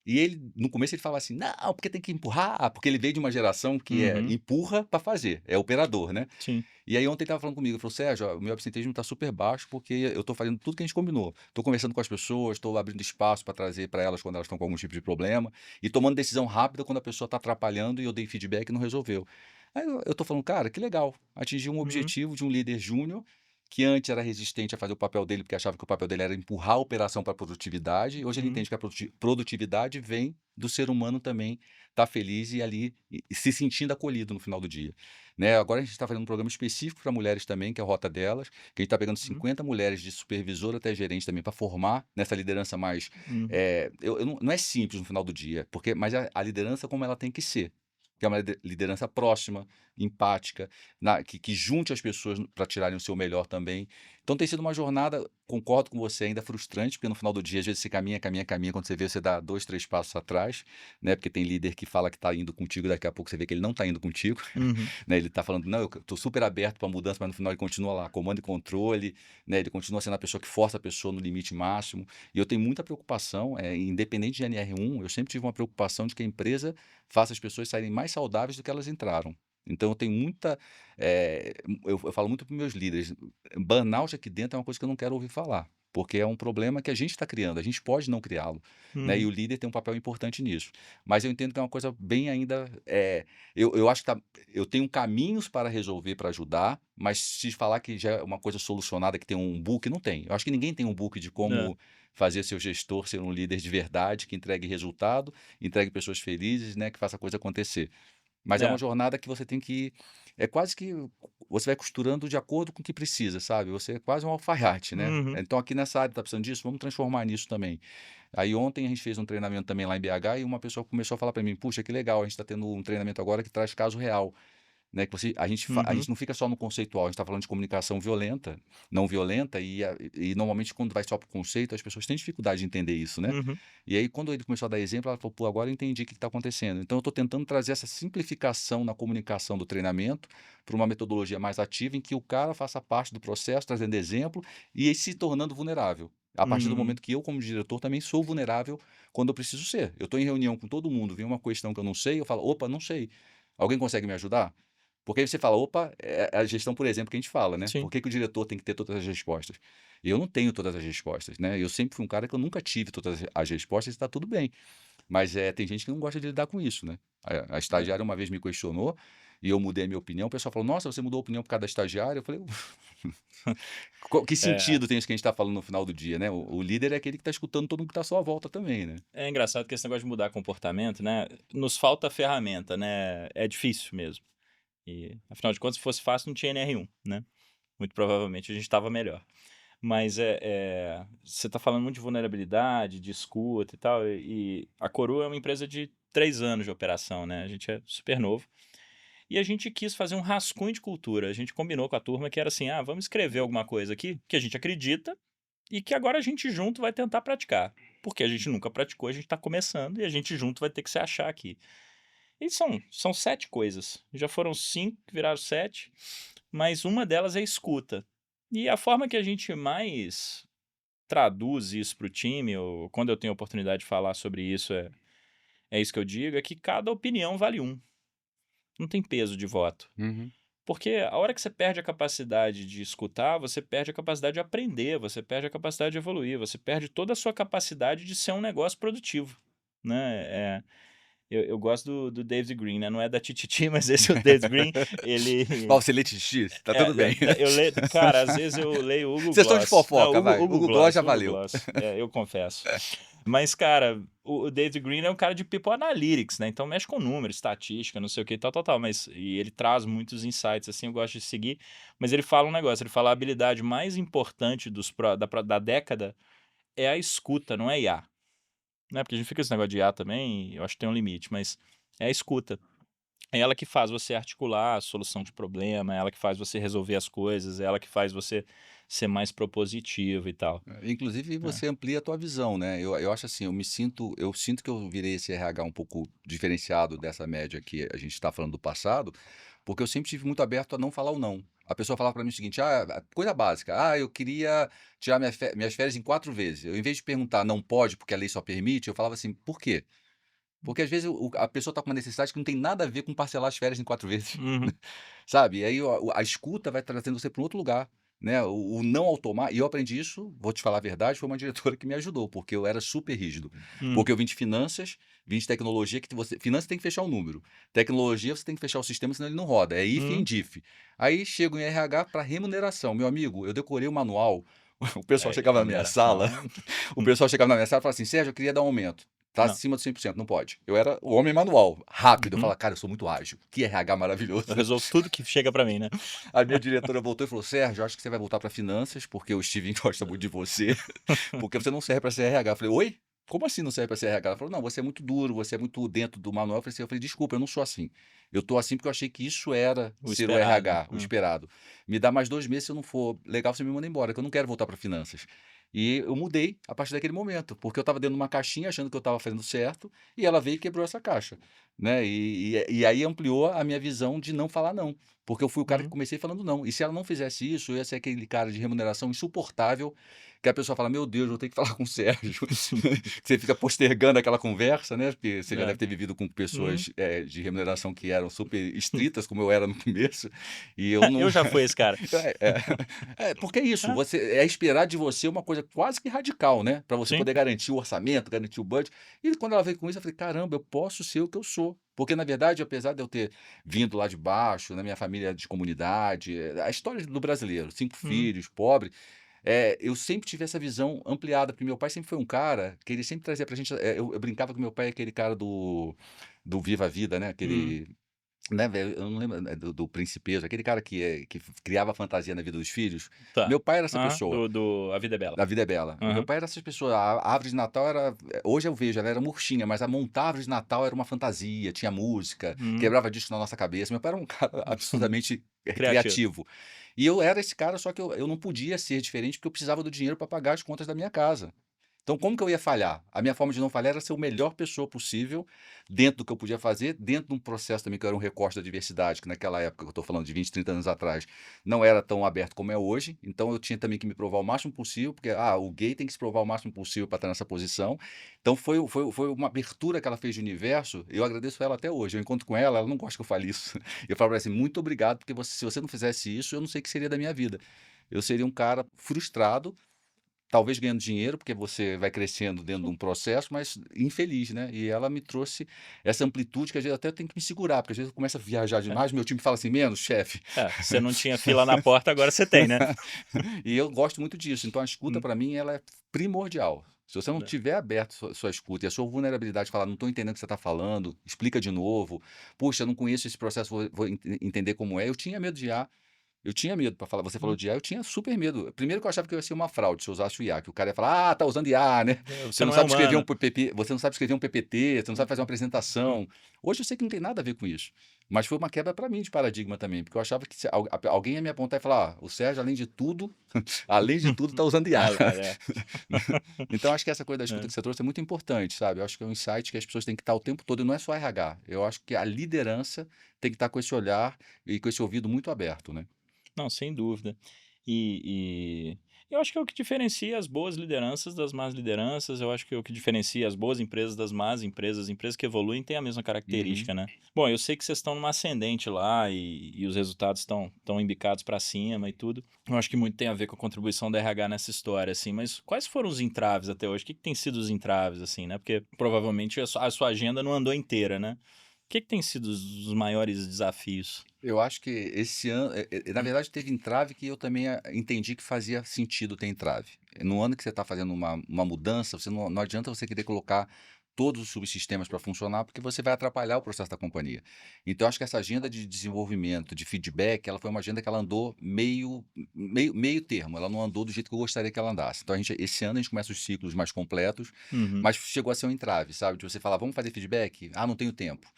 B: E ele, no começo, ele falava assim: "Não, porque tem que empurrar", porque ele veio de uma geração que
A: Uhum.
B: empurra para fazer, é operador, né.
A: Sim.
B: E aí ontem ele estava falando comigo, ele falou: "Sérgio, ó, o meu absenteísmo está super baixo, porque eu estou fazendo tudo que a gente combinou. Estou conversando com as pessoas, estou abrindo espaço para trazer para elas quando elas estão com algum tipo de problema, e tomando decisão rápida quando a pessoa está atrapalhando e eu dei feedback e não resolveu". Aí eu estou falando: "Cara, que legal, atingiu um
A: Uhum.
B: objetivo de um líder júnior, que antes era resistente a fazer o papel dele, porque achava que o papel dele era empurrar a operação para a produtividade, e hoje ele
A: Uhum.
B: entende que a produtividade vem do ser humano também estar feliz e ali e se sentindo acolhido no final do dia". Né, agora a gente está fazendo um programa específico para mulheres também, que é a Rota Delas, que a gente está pegando
A: Uhum.
B: 50 mulheres de supervisor até gerente também para formar nessa liderança mais,
A: Uhum.
B: eu não é simples no final do dia, porque mas a liderança como ela tem que ser, que é uma liderança próxima, empática, que junte as pessoas para tirarem o seu melhor também. Então tem sido uma jornada, concordo com você, ainda frustrante, porque no final do dia às vezes você caminha, caminha, caminha, quando você vê você dá 2, 3 passos atrás, né, porque tem líder que fala que está indo contigo, daqui a pouco você vê que ele não está indo contigo.
A: Uhum.
B: Né, ele tá falando: "Não, eu tô super aberto para mudança", mas no final ele continua lá, comando e controle, né, ele continua sendo a pessoa que força a pessoa no limite máximo. E eu tenho muita preocupação, independente de NR1, eu sempre tive uma preocupação de que a empresa faça as pessoas saírem mais saudáveis do que elas entraram. Então eu tenho muita, eu falo muito para meus líderes, burnout aqui dentro é uma coisa que eu não quero ouvir falar, porque é um problema que a gente está criando, a gente pode não criá-lo, né, e
A: Uhum.
B: o líder tem um papel importante nisso. Mas eu entendo que é uma coisa bem ainda, eu acho que eu tenho caminhos para resolver, para ajudar, mas se falar que já é uma coisa solucionada, que tem um book, não tem. Eu acho que ninguém tem um book de
A: É.
B: como fazer seu gestor ser um líder de verdade, que entregue resultado, entregue pessoas felizes, né, que faça a coisa acontecer. Mas é uma
A: É.
B: jornada que você tem que é quase que você vai costurando de acordo com o que precisa, sabe. Você é quase um alfaiate, né.
A: Uhum.
B: Então aqui nessa área tá precisando disso, vamos transformar nisso também. Aí ontem a gente fez um treinamento também lá em BH e uma pessoa começou a falar para mim: "Puxa, que legal, a gente está tendo um treinamento agora que traz caso real". Né, que a
A: Uhum.
B: gente não fica só no conceitual, a gente está falando de comunicação violenta, não violenta e normalmente quando vai só para o conceito as pessoas têm dificuldade de entender isso, né.
A: Uhum.
B: E aí quando ele começou a dar exemplo, ela falou: "Pô, agora eu entendi o que está acontecendo". Então eu estou tentando trazer essa simplificação na comunicação do treinamento, para uma metodologia mais ativa em que o cara faça parte do processo, trazendo exemplo e aí se tornando vulnerável. A partir do
A: Uhum.
B: momento que eu como diretor também sou vulnerável quando eu preciso ser. Eu estou em reunião com todo mundo, vem uma questão que eu não sei, eu falo: "Opa, não sei. Alguém consegue me ajudar?". Porque aí você fala: "Opa", é a gestão por exemplo que a gente fala, né,
A: Sim.
B: por que que o diretor tem que ter todas as respostas? Eu não tenho todas as respostas, né, eu sempre fui um cara que eu nunca tive todas as respostas e está tudo bem, mas, tem gente que não gosta de lidar com isso, né. A
A: É.
B: estagiária uma vez me questionou, e eu mudei a minha opinião, o pessoal falou: "Nossa, você mudou a opinião por causa da estagiária?" Eu falei: Que
A: É.
B: sentido tem isso que a gente está falando no final do dia, né, o líder é aquele que está escutando todo mundo que está à sua volta também, né".
A: É engraçado que esse negócio de mudar comportamento, né, nos falta ferramenta, né, é difícil mesmo. E, afinal de contas, se fosse fácil, não tinha NR1, né. Muito provavelmente a gente estava melhor. Mas, você está falando muito de vulnerabilidade, de escuta e tal, e a Coroa é uma empresa de 3 anos de operação, né, a gente é super novo. E a gente quis fazer um rascunho de cultura, a gente combinou com a turma que era assim: "Ah, vamos escrever alguma coisa aqui, que a gente acredita, e que agora a gente junto vai tentar praticar". Porque a gente nunca praticou, a gente está começando, e a gente junto vai ter que se achar aqui. E são 7 coisas, já foram 5 que viraram 7, mas uma delas é escuta. E a forma que a gente mais traduz isso para o time, ou quando eu tenho a oportunidade de falar sobre isso, é isso que eu digo, é que cada opinião vale um, não tem peso de voto.
B: Uhum.
A: Porque a hora que você perde a capacidade de escutar, você perde a capacidade de aprender, você perde a capacidade de evoluir, você perde toda a sua capacidade de ser um negócio produtivo, né. eu gosto do David Green, né, não é da Tititi, mas esse é o David Green, ele
B: Falselete X, tá
A: é,
B: tudo bem.
A: eu leio cara, às vezes eu leio Hugo
B: Vocês estão de
A: Gloss. Não,
B: fofoca, vai.
A: Hugo
B: Hugo Gloss
A: Gloss,
B: já
A: Hugo
B: valeu.
A: Gloss, eu confesso. Mas, cara, o David Green é um cara de people analytics, né, então mexe com números, estatística, não sei o que, tal, tal, tal, mas e ele traz muitos insights, assim, eu gosto de seguir, mas ele fala um negócio, ele fala: "A habilidade mais importante da década é a escuta, não é IA", né, porque a gente fica com esse negócio de IA também, eu acho que tem um limite, mas é a escuta. É ela que faz você articular a solução de problema, é ela que faz você resolver as coisas, é ela que faz você ser mais propositivo e tal,
B: Inclusive
A: né.
B: você amplia a tua visão, né. Eu acho assim, eu sinto que eu virei esse RH um pouco diferenciado dessa média que a gente está falando do passado, porque eu sempre tive muito aberto a não falar o não. A pessoa falava para mim o seguinte: coisa básica, eu queria tirar minhas férias em 4 vezes. Eu, em vez de perguntar: "Não pode, porque a lei só permite", eu falava assim: "Por quê?". Porque às vezes a pessoa está com uma necessidade que não tem nada a ver com parcelar as férias em 4 vezes.
A: Uhum,
B: Sabe, e aí a escuta vai trazendo você para um outro lugar, né, o não automático, e eu aprendi isso, vou te falar a verdade, foi uma diretora que me ajudou, porque eu era super rígido.
A: hum,
B: Porque eu vim de finanças, vim de tecnologia que finanças tem que fechar o número, tecnologia você tem que fechar o sistema senão ele não roda, é if e
A: hum.
B: diff. Aí chego em RH para remuneração, meu amigo, eu decorei o manual, o pessoal
A: É,
B: chegava na minha sala,
A: remuneração
B: o pessoal chegava na minha sala e falava assim: "Sérgio, eu queria dar um aumento". Tá
A: não,
B: acima de 100%, não pode. Eu era o homem manual, rápido, eu
A: uhum.
B: falava: "Cara, eu sou muito ágil, que RH maravilhoso".
A: Eu resolvo tudo que chega pra mim, né.
B: A minha diretora voltou e falou: "Sérgio, acho que você vai voltar para finanças, porque o Steven gosta muito de você, porque você não serve para ser RH". Eu falei: "Oi? Como assim não serve para ser RH?". Ela falou: "Não, você é muito duro, você é muito dentro do manual". Eu falei: "Desculpa, eu não sou assim. Eu tô assim porque eu achei que isso era
A: O
B: ser o
A: esperado, né.
B: RH, o esperado. Me dá mais 2 meses, se eu não for legal, você me manda embora, que eu não quero voltar para finanças". E eu mudei a partir daquele momento, porque eu estava dentro de uma caixinha achando que eu estava fazendo certo, e ela veio e quebrou essa caixa, né. E aí ampliou a minha visão de não falar não. Porque eu fui o cara que
A: Uhum.
B: comecei falando não. E se ela não fizesse isso, eu ia ser aquele cara de remuneração insuportável, que a pessoa fala: "Meu Deus, vou ter que falar com o Sérgio". Você fica postergando aquela conversa, né, porque você já
A: É.
B: deve ter vivido com
A: Uhum.
B: pessoas, de remuneração que eram super estritas, como eu era no começo, e eu não
A: Eu já fui esse cara.
B: é, é. Porque é isso,
A: É,
B: você é esperar de você uma coisa quase que radical, né, para você
A: sim.
B: poder garantir o orçamento, garantir o budget. E quando ela veio com isso, eu falei: "Caramba, eu posso ser o que eu sou". Porque na verdade, apesar de eu ter vindo lá de baixo, na minha família de comunidade, a história do brasileiro, 5
A: Uhum.
B: filhos, pobre, eu sempre tive essa visão ampliada, porque meu pai sempre foi um cara que ele sempre trazia pra gente, eu brincava que meu pai é aquele cara do Viva a Vida, né,
A: Uhum.
B: aquele, né, velho, eu não lembro, né, do Principeso, aquele cara que criava fantasia na vida dos filhos.
A: Tá.
B: Meu pai era essa
A: Aham.
B: pessoa.
A: Do A Vida é Bela.
B: A Vida é Bela. O meu
A: Aham.
B: pai era essas pessoas, a árvore de Natal era, hoje eu vejo, ela era murchinha, mas a montar a árvore de Natal era uma fantasia, tinha música,
A: Uhum.
B: quebrava disco na nossa cabeça. Meu pai era um cara absurdamente,
A: Criativo.
B: criativo. E eu era esse cara, só que eu não podia ser diferente, porque eu precisava do dinheiro para pagar as contas da minha casa. Então como que eu ia falhar? A minha forma de não falhar era ser o melhor pessoa possível, dentro do que eu podia fazer, dentro de um processo também que era um recorte da diversidade, que naquela época, que eu estou falando de 20, 30 anos atrás, não era tão aberto como é hoje, então eu tinha também que me provar o máximo possível, porque, o gay tem que se provar o máximo possível para estar nessa posição. Então foi uma abertura que ela fez de universo, eu agradeço ela até hoje. Eu encontro com ela, ela não gosta que eu fale isso. Eu falo pra ela assim: "Muito obrigado, porque se você não fizesse isso, eu não sei o que seria da minha vida". Eu seria um cara frustrado, talvez ganhando dinheiro, porque você vai crescendo dentro de um processo, mas infeliz, né. E ela me trouxe essa amplitude que às vezes até eu tenho que me segurar, porque às vezes eu começo a viajar
A: É.
B: demais, meu time fala assim: "Menos, chefe".
A: Você não tinha fila na porta, agora você tem, né.
B: E eu gosto muito disso, então a escuta
A: Hum.
B: para mim ela é primordial. Se você não
A: É.
B: tiver aberto sua escuta e a sua vulnerabilidade de falar: "Não estou entendendo o que você está falando, explica de novo. Puxa, eu não conheço esse processo, vou entender como é". Eu tinha medo de IA, eu tinha medo, para falar, você falou
A: Hum.
B: de IA, eu tinha super medo. Primeiro que eu achava que eu ia ser uma fraude se eu usasse o IA, que o cara ia falar: "Ah, tá usando IA, né, você
A: Você
B: não
A: não é
B: sabe escrever um
A: humano.
B: PPT, você não sabe escrever um PPT, você não sabe fazer uma
A: Hum.
B: apresentação". Hoje eu sei que não tem nada a ver com isso, mas foi uma quebra para mim de paradigma também, porque eu achava que se alguém ia me apontar e falar: "O Sérgio, além de tudo tá usando IA".
A: É.
B: Então acho que essa coisa da escuta
A: É.
B: que você trouxe é muito importante, sabe, eu acho que é um insight que as pessoas têm que estar o tempo todo, e não é só RH, eu acho que a liderança tem que estar com esse olhar e com esse ouvido muito aberto, né.
A: Não, sem dúvida. E Eu acho que é o que diferencia as boas lideranças das más lideranças, eu acho que é o que diferencia as boas empresas das más empresas, as empresas que evoluem têm a mesma
B: Uhum.
A: característica, né. Bom, eu sei que vocês estão numa ascendente lá e os resultados estão embicados para cima e tudo. Eu acho que muito tem a ver com a contribuição da RH nessa história, assim, mas quais foram os entraves até hoje? O que que tem sido os entraves, assim, né, porque provavelmente a sua agenda não andou inteira, né. O que que tem sido os maiores desafios?
B: Eu acho que esse ano, na verdade, teve entrave que eu também entendi que fazia sentido ter entrave. No ano que você está fazendo uma mudança, você não adianta você querer colocar todos os subsistemas para funcionar, porque você vai atrapalhar o processo da companhia. Então, eu acho que essa agenda de desenvolvimento, de feedback, ela foi uma agenda que ela andou meio termo, ela não andou do jeito que eu gostaria que ela andasse. Então, esse ano a gente começa os ciclos mais completos,
A: Uhum.
B: mas chegou a ser um entrave, sabe? De você falar, vamos fazer feedback? Ah, não tenho tempo.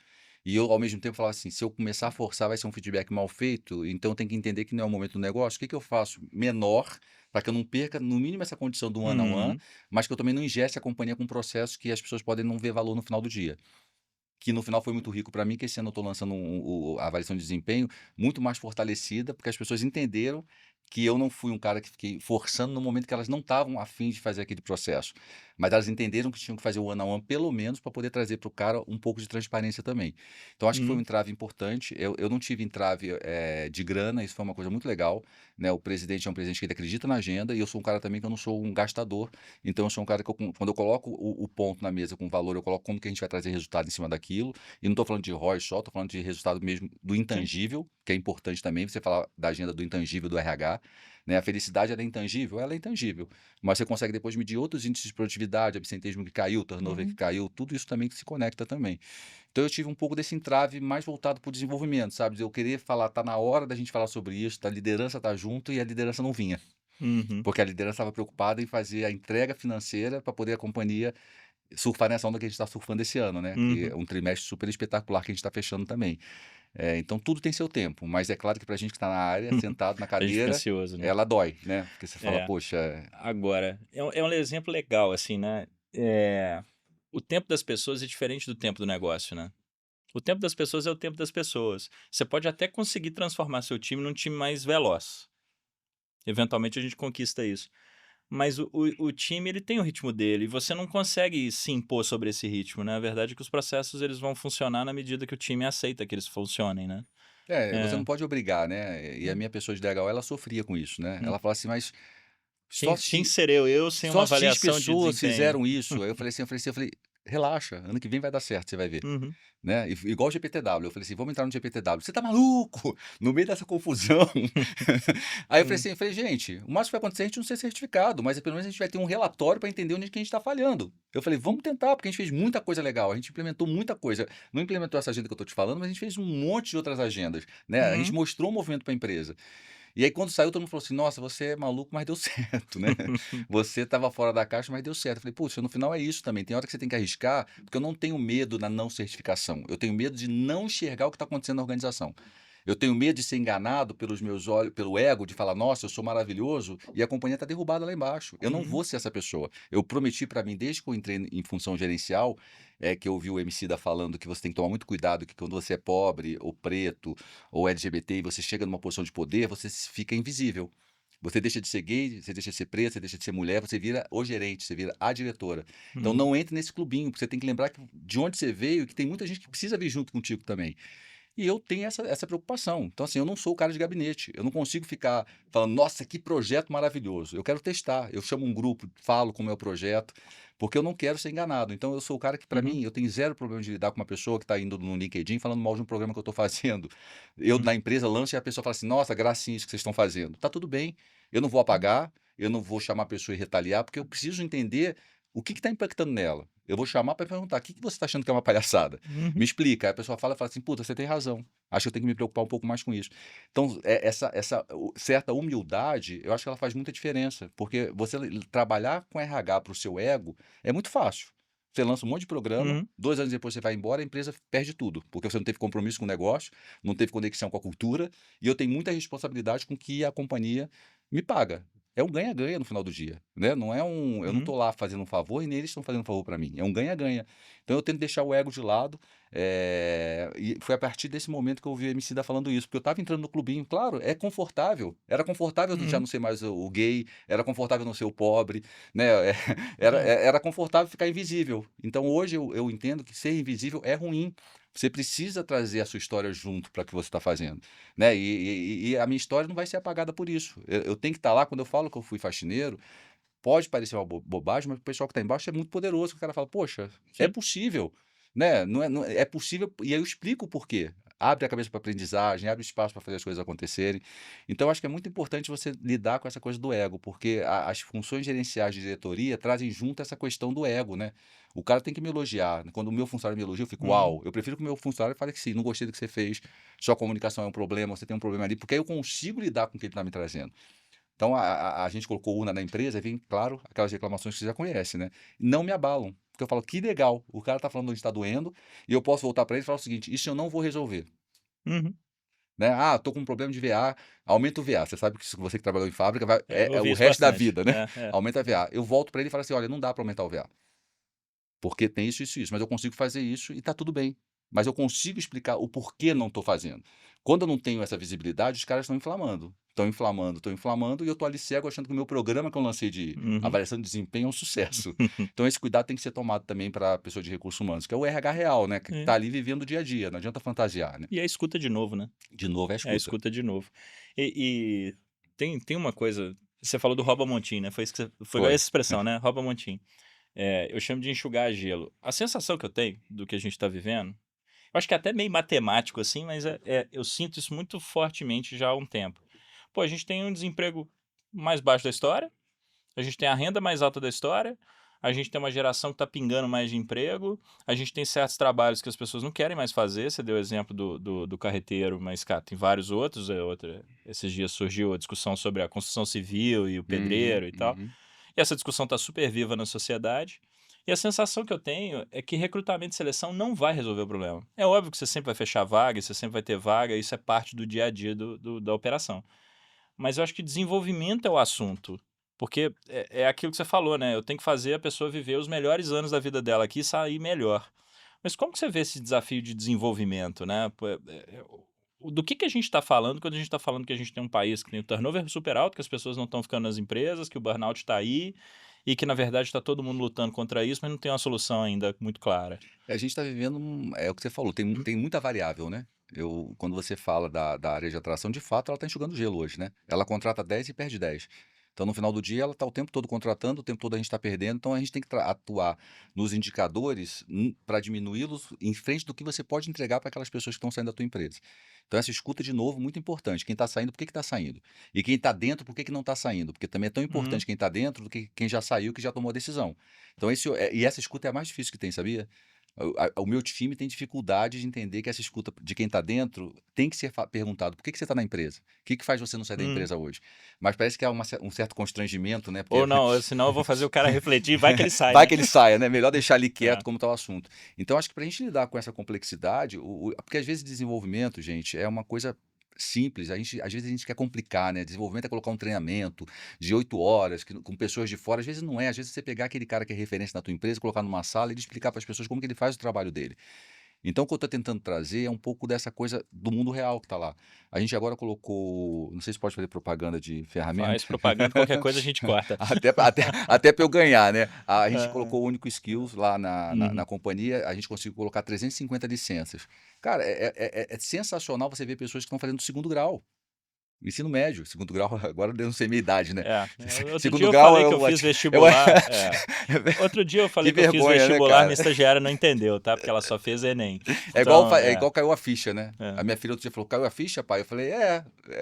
B: E eu, ao mesmo tempo, falava assim: se eu começar a forçar, vai ser um feedback mal feito, então tem que entender que não é o momento do negócio. O que que eu faço menor, para que eu não perca, no mínimo, essa condição do one on one,
A: Uhum.
B: mas que eu também não ingesse a companhia com processos que as pessoas podem não ver valor no final do dia. Que no final foi muito rico para mim, que esse ano eu estou lançando a avaliação de desempenho muito mais fortalecida, porque as pessoas entenderam que eu não fui um cara que fiquei forçando no momento que elas não estavam a fim de fazer aquele processo. Mas elas entenderam que tinham que fazer o one on one pelo menos para poder trazer para o cara um pouco de transparência também. Então acho que foi um
A: Uhum.
B: entrave importante. Eu não tive entrave de grana, isso foi uma coisa muito legal, né? O presidente é um presidente que ele acredita na agenda e eu sou um cara também que eu não sou um gastador. Então eu sou um cara que quando eu coloco o ponto na mesa com valor, eu coloco como que a gente vai trazer resultado em cima daquilo. E não estou falando de ROI só, estou falando de resultado mesmo do
A: Sim.
B: intangível, que é importante também você falar da agenda do intangível do RH. Né? A felicidade ela é intangível, ela é intangível. Mas você consegue depois medir outros índices de produtividade, absenteísmo que caiu, turnover que
A: Uhum.
B: caiu, tudo isso também que se conecta também. Então eu tive um pouco desse entrave mais voltado para o desenvolvimento, sabe? De eu querer falar, tá na hora da gente falar sobre isso, a liderança tá junto e a liderança não vinha.
A: Uhum.
B: Porque a liderança estava preocupada em fazer a entrega financeira para poder a companhia surfar nessa onda que a gente está surfando esse ano, né? Que é
A: Uhum.
B: um trimestre super espetacular que a gente está fechando também. Então tudo tem seu tempo, mas é claro que para a gente que está na área, sentado na
A: A gente fica
B: cadeira,
A: ansioso, né.
B: ela dói, né? Porque você fala,
A: É.
B: poxa,
A: Agora, é um exemplo legal, assim, né, o tempo das pessoas é diferente do tempo do negócio, né. O tempo das pessoas é o tempo das pessoas. Você pode até conseguir transformar seu time num time mais veloz. Eventualmente a gente conquista isso. Mas o time ele tem o ritmo dele e você não consegue se impor sobre esse ritmo, né. A verdade é que os processos eles vão funcionar na medida que o time aceita que eles funcionem, né.
B: você
A: É.
B: não pode obrigar, né? E a minha pessoa de DHO, ela sofria com isso, né?
A: Hum.
B: Ela fala assim, mas
A: Quem
B: só
A: quem
B: se
A: serei eu sem uma
B: Só X
A: avaliação de
B: pessoas
A: desempenho?
B: fizeram isso. Aí eu falei: "Relaxa, ano que vem vai dar certo, você vai ver",
A: Uhum.
B: né. Igual o GPTW, eu falei assim: "Vamos entrar no GPTW", "Você tá maluco?" No meio dessa confusão. Aí
A: Hum.
B: eu falei: "Gente, o máximo que vai acontecer é a gente não ser certificado, mas pelo menos a gente vai ter um relatório para entender onde é que a gente tá falhando". Eu falei: "Vamos tentar", porque a gente fez muita coisa legal, a gente implementou muita coisa. Não implementou essa agenda que eu tô te falando, mas a gente fez um monte de outras agendas, né. A gente
A: Uhum.
B: mostrou o movimento para a empresa. E aí quando saiu todo mundo falou assim: "Nossa, você é maluco, mas deu certo, né. Você estava fora da caixa, mas deu certo". Eu falei: "Puxa, no final é isso também, tem hora que você tem que arriscar, porque eu não tenho medo da não certificação, eu tenho medo de não enxergar o que está acontecendo na organização. Eu tenho medo de ser enganado pelos meus olhos pelo ego, de falar: 'Nossa, eu sou maravilhoso', e a companhia está derrubada lá embaixo. Eu não
A: Uhum.
B: vou ser essa pessoa. Eu prometi para mim, desde que eu entrei em função gerencial, que eu ouvi o Emicida falando que você tem que tomar muito cuidado, que quando você é pobre ou preto ou LGBT e você chega numa posição de poder, você fica invisível. Você deixa de ser gay, você deixa de ser preto, você deixa de ser mulher, você vira o gerente, você vira a diretora. Então
A: Uhum.
B: não entre nesse clubinho, porque você tem que lembrar de onde você veio e que tem muita gente que precisa vir junto contigo também. E eu tenho essa preocupação. Então, assim, eu não sou o cara de gabinete. Eu não consigo ficar falando, nossa, que projeto maravilhoso. Eu quero testar. Eu chamo um grupo, falo como é o projeto, porque eu não quero ser enganado. Então, eu sou o cara que, para
A: Uhum.
B: mim, eu tenho zero problema de lidar com uma pessoa que está indo no LinkedIn falando mal de um programa que eu estou fazendo. Eu,
A: Uhum.
B: na empresa, lanço e a pessoa fala assim, nossa, gracinha isso que vocês estão fazendo. Tá tudo bem. Eu não vou apagar, eu não vou chamar a pessoa e retaliar, porque eu preciso entender o que está impactando nela. Eu vou chamar para perguntar, o que você está achando que é uma palhaçada? Me
A: Uhum.
B: explica. Aí a pessoa fala assim: "Puta, você tem razão. Acho que eu tenho que me preocupar um pouco mais com isso". Então, essa certa humildade, eu acho que ela faz muita diferença, porque você trabalhar com RH para o seu ego é muito fácil. Você lança um monte de programa,
A: Uhum.
B: 2 anos depois você vai embora, a empresa perde tudo, porque você não teve compromisso com o negócio, não teve conexão com a cultura, e eu tenho muita responsabilidade com o que a companhia me paga. É um ganha-ganha no final do dia, né, não é eu não
A: Uhum.
B: estou lá fazendo um favor e nem eles estão fazendo um favor para mim, é um ganha-ganha. Então eu tento deixar o ego de lado. E foi a partir desse momento que eu ouvi o Emicida falando isso, porque eu estava entrando no clubinho, claro, é confortável. Era confortável já
A: Uhum.
B: não ser mais o gay, era confortável não ser o pobre, né? Era,
A: É.
B: era confortável ficar invisível. Então hoje eu entendo que ser invisível é ruim. Você precisa trazer a sua história junto para o que você está fazendo, né? E a minha história não vai ser apagada por isso. Eu tenho que estar lá, quando eu falo que eu fui faxineiro, pode parecer uma bobagem, mas o pessoal que está embaixo é muito poderoso. O cara fala, poxa, é
A: Sim.
B: possível, né? Não é possível, e aí eu explico o porquê. Abre a cabeça para aprendizagem, abre espaço para fazer as coisas acontecerem. Então, eu acho que é muito importante você lidar com essa coisa do ego, porque as funções gerenciais de diretoria trazem junto essa questão do ego, né? O cara tem que me elogiar. Quando o meu funcionário me elogia, eu fico,
A: Uhum.
B: uau. Eu prefiro que o meu funcionário fale que sim, não gostei do que você fez, sua comunicação é um problema, você tem um problema ali, porque aí eu consigo lidar com o que ele está me trazendo. Então, a gente colocou urna na empresa e vem, claro, aquelas reclamações que você já conhece, né? Não me abalam. Porque eu falo, que legal, o cara tá falando onde está doendo, e eu posso voltar para ele e falar o seguinte: isso eu não vou resolver.
A: Uhum.
B: Né? Ah, tô com um problema de VA, aumenta o VA. Você sabe que você que trabalhou em fábrica
A: Eu
B: é
A: ouvi
B: o
A: isso
B: resto da
A: bastante.
B: vida, né?
A: É.
B: Aumenta VA. Eu volto para ele e falo assim: olha, não dá para aumentar o VA. Porque tem isso, isso, isso, mas eu consigo fazer isso e tá tudo bem. Mas eu consigo explicar o porquê não estou fazendo. Quando eu não tenho essa visibilidade, os caras estão inflamando. Estão inflamando, e eu estou ali cego achando que o meu programa que eu lancei de
A: Uhum.
B: avaliação de desempenho é um sucesso. Então esse cuidado tem que ser tomado também para a pessoa de recursos humanos, que é o RH real, né? Que
A: É.
B: está ali vivendo o dia a dia, não adianta fantasiar, né?
A: E a escuta de novo, né?
B: De novo é a
A: É a
B: escuta.
A: escuta de novo. E tem uma coisa. Você falou do rouba montim, né? Foi
B: Foi.
A: essa expressão, né? Rouba montim. Eu chamo de enxugar gelo. A sensação que eu tenho do que a gente está vivendo, eu acho que é até meio matemático assim, mas eu sinto isso muito fortemente já há um tempo. Pô, a gente tem um desemprego mais baixo da história, a gente tem a renda mais alta da história, a gente tem uma geração que está pingando mais de emprego, a gente tem certos trabalhos que as pessoas não querem mais fazer. Você deu o exemplo do carreteiro, mas, cara, tem vários outros. Esses dias surgiu a discussão sobre a construção civil e o
B: Uhum,
A: pedreiro e tal.
B: uhum.
A: E essa discussão está super viva na sociedade. E a sensação que eu tenho é que recrutamento e seleção não vai resolver o problema. É óbvio que você sempre vai fechar vaga, você sempre vai ter vaga, isso é parte do dia a dia da operação. Mas eu acho que desenvolvimento é o assunto. Porque é aquilo que você falou, né? Eu tenho que fazer a pessoa viver os melhores anos da vida dela aqui e sair melhor. Mas como que você vê esse desafio de desenvolvimento, né? Pô, do que a gente está falando quando a gente está falando que a gente tem um país que tem o turnover super alto, que as pessoas não estão ficando nas empresas, que o burnout está aí e que, na verdade, está todo mundo lutando contra isso, mas não tem uma solução ainda muito clara.
B: A gente está vivendo, é o que você falou, tem muita variável, né? Quando você fala da área de atração, de fato, ela está enxugando gelo hoje, né? Ela contrata 10 e perde 10. Então, no final do dia, ela está o tempo todo contratando, o tempo todo a gente está perdendo. Então, a gente tem que atuar nos indicadores para diminuí-los em frente do que você pode entregar para aquelas pessoas que estão saindo da tua empresa. Então, essa escuta, de novo, muito importante. Quem está saindo, por que está saindo? E quem está dentro, por que não está saindo? Porque também é tão
A: Uhum.
B: importante quem está dentro do que quem já saiu, que já tomou a decisão. Então, e essa escuta é a mais difícil que tem, sabia? O meu time tem dificuldade de entender que essa escuta de quem está dentro tem que ser perguntado: por que você está na empresa? O que faz você não sair da
A: Uhum.
B: empresa hoje? Mas parece que há um certo constrangimento, né? Porque
A: Ou não, senão eu vou fazer o cara refletir, vai que ele sai,
B: vai
A: né?
B: que ele saia, né? Melhor deixar ali
A: É.
B: quieto como está o assunto. Então, acho que para a gente lidar com essa complexidade, porque às vezes desenvolvimento, gente, é uma coisa simples. Às vezes a gente quer complicar, né? Desenvolvimento é colocar um treinamento de 8 horas com pessoas de fora. Às vezes não é. Às vezes você pegar aquele cara que é referência na tua empresa, colocar numa sala e ele explicar para as pessoas como que ele faz o trabalho dele. Então, o que eu estou tentando trazer é um pouco dessa coisa do mundo real que está lá. A gente agora colocou, não sei se pode fazer propaganda de
A: Faz
B: ferramenta,
A: propaganda, qualquer coisa a gente corta.
B: até para eu ganhar, né? A gente
A: É.
B: colocou o único skills lá na
A: Uhum.
B: companhia, a gente conseguiu colocar 350 licenças. Cara, é sensacional você ver pessoas que estão fazendo segundo grau. Ensino médio, segundo grau, agora eu não sei minha idade, né?
A: Outro dia
B: Segundo
A: eu
B: grau
A: falei que eu fiz
B: é o-
A: vestibular. Outro dia eu
B: que
A: falei que eu fiz
B: vergonha, né,
A: vestibular, minha
B: cara?
A: igual não entendeu, tá? Porque ela só fez Enem.
B: É igual,
A: Então,
B: é igual caiu a ficha, né?
A: é,
B: A minha filha outro dia falou, caiu a ficha, pai? Eu falei,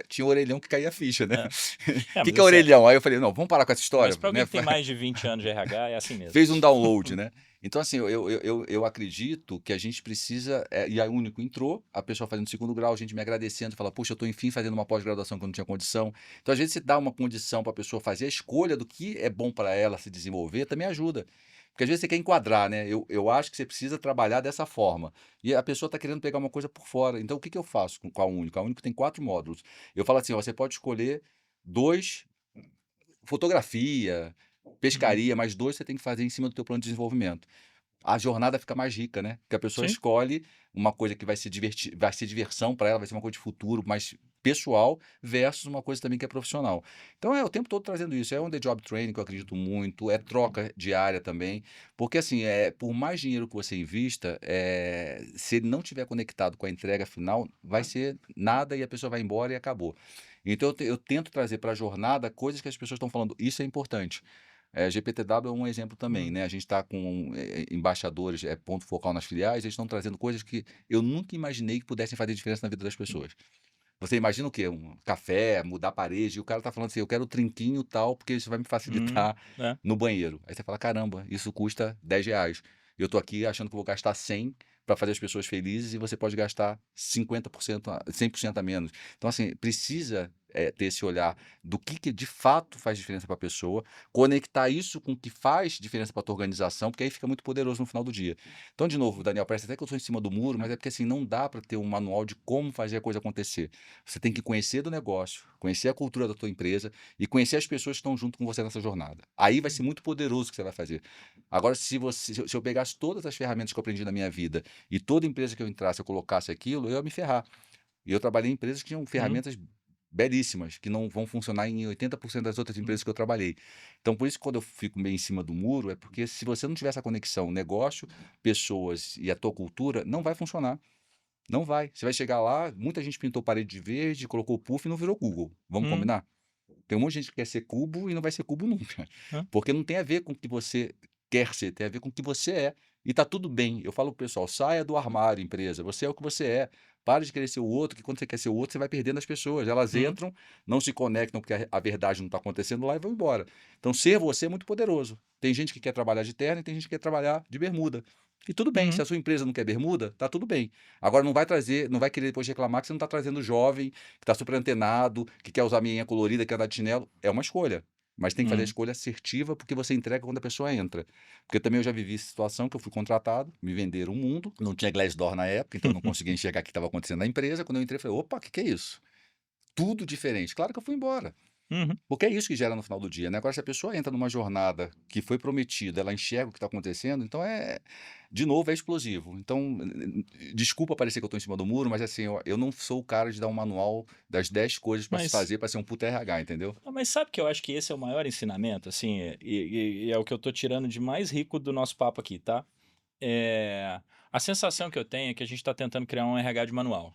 B: tinha um orelhão que caía a ficha, né?
A: é.
B: O que
A: Mas
B: que é
A: isso
B: orelhão? Aí eu falei, não, vamos parar com essa
A: mas
B: história,
A: pra alguém
B: né?
A: que tem mais de 20 anos de RH, é assim mesmo.
B: Fez um download, né? Então, assim, eu acredito que a gente precisa, e aí o único entrou, a pessoa fazendo segundo grau, a gente me agradecendo, fala, puxa, eu estou enfim fazendo uma pós-graduação que eu não tinha condição. Então, às vezes, você dá uma condição para a pessoa fazer a escolha do que é bom para ela se desenvolver, também ajuda. Porque às vezes você quer enquadrar, né? Eu acho que você precisa trabalhar dessa forma. E a pessoa está querendo pegar uma coisa por fora. Então, o que eu faço com a Único? A Único tem 4 módulos. Eu falo assim, ó, você pode escolher 2, fotografia,
A: Uhum.
B: pescaria, mais 2 você tem que fazer em cima do teu plano de desenvolvimento. a jornada fica mais rica, né? Porque a pessoa
A: Sim.
B: escolhe uma coisa que vai ser diversão para ela, vai ser uma coisa de futuro, mais pessoal, versus uma coisa também que é profissional. Então é o tempo todo trazendo isso. É on the job training que eu acredito muito, é troca diária também, porque assim, por mais dinheiro que você invista, se ele não tiver conectado com a entrega final, vai ser nada e a pessoa vai embora e acabou. Então eu tento trazer para a jornada coisas que as pessoas estão falando, isso é importante. GPTW é um exemplo também,
A: Hum.
B: né? A gente está com embaixadores, ponto focal nas filiais, eles estão trazendo coisas que eu nunca imaginei que pudessem fazer diferença na vida das pessoas. Você imagina o quê? Um café, mudar a parede, e o cara tá falando assim, eu quero o trinquinho tal, porque isso vai me facilitar
A: É.
B: no banheiro. Aí você fala, caramba, isso custa R$ 10. Eu tô aqui achando que eu vou gastar 100 para fazer as pessoas felizes e você pode gastar 50%, 100% a menos. Então, assim, precisa ter esse olhar do que de fato faz diferença para a pessoa, conectar isso com o que faz diferença para a tua organização, porque aí fica muito poderoso no final do dia. Então, de novo, Daniel, parece até que eu estou em cima do muro, mas é porque assim, não dá para ter um manual de como fazer a coisa acontecer. Você tem que conhecer do negócio, conhecer a cultura da tua empresa e conhecer as pessoas que estão junto com você nessa jornada. Aí vai ser muito poderoso o que você vai fazer. Agora, se eu pegasse todas as ferramentas que eu aprendi na minha vida e toda empresa que eu entrasse, eu colocasse aquilo, eu ia me ferrar. E eu trabalhei em empresas que tinham
A: Uhum.
B: ferramentas belíssimas, que não vão funcionar em 80% das outras empresas que eu trabalhei. Então, por isso que quando eu fico meio em cima do muro, é porque se você não tiver essa conexão negócio, pessoas e a tua cultura, não vai funcionar. Não vai. Você vai chegar lá, muita gente pintou parede de verde, colocou puff e não virou Google. Vamos
A: Hum.
B: combinar? Tem um monte de gente que quer ser cubo e não vai ser cubo nunca.
A: É.
B: Porque não tem a ver com o que você quer ser, tem a ver com o que você é. E tá tudo bem. Eu falo pro pessoal, saia do armário, empresa. Você é o que você é. Pare de querer ser o outro, que quando você quer ser o outro, você vai perdendo as pessoas. Elas
A: Uhum.
B: entram, não se conectam porque a verdade não está acontecendo lá e vão embora. Então, ser você é muito poderoso. Tem gente que quer trabalhar de terno e tem gente que quer trabalhar de bermuda. E tudo bem, se
A: Uhum.
B: a sua empresa não quer bermuda, tá tudo bem. Agora não vai trazer, não vai querer depois reclamar que você não está trazendo jovem, que está super antenado, que quer usar meinha colorida, que quer andar de chinelo. É uma escolha. Mas tem que fazer a
A: Uhum.
B: escolha assertiva porque você entrega quando a pessoa entra. Porque também eu já vivi situação que eu fui contratado, me venderam um mundo, não tinha Glassdoor na época, então eu não conseguia enxergar o que estava acontecendo na empresa. Quando eu entrei, eu falei, opa, o que é isso? Tudo diferente. Claro que eu fui embora.
A: Uhum.
B: Porque é isso que gera no final do dia, né? Agora, se a pessoa entra numa jornada que foi prometida, ela enxerga o que está acontecendo, então de novo, é explosivo. Então, desculpa parecer que eu estou em cima do muro, mas assim, eu não sou o cara de dar um manual das 10 coisas para se
A: Mas
B: fazer para ser um puta RH, entendeu?
A: mas sabe que eu acho que esse é o maior ensinamento, assim, e é o que eu tô tirando de mais rico do nosso papo aqui, tá? A sensação que eu tenho é que a gente tá tentando criar um RH de manual.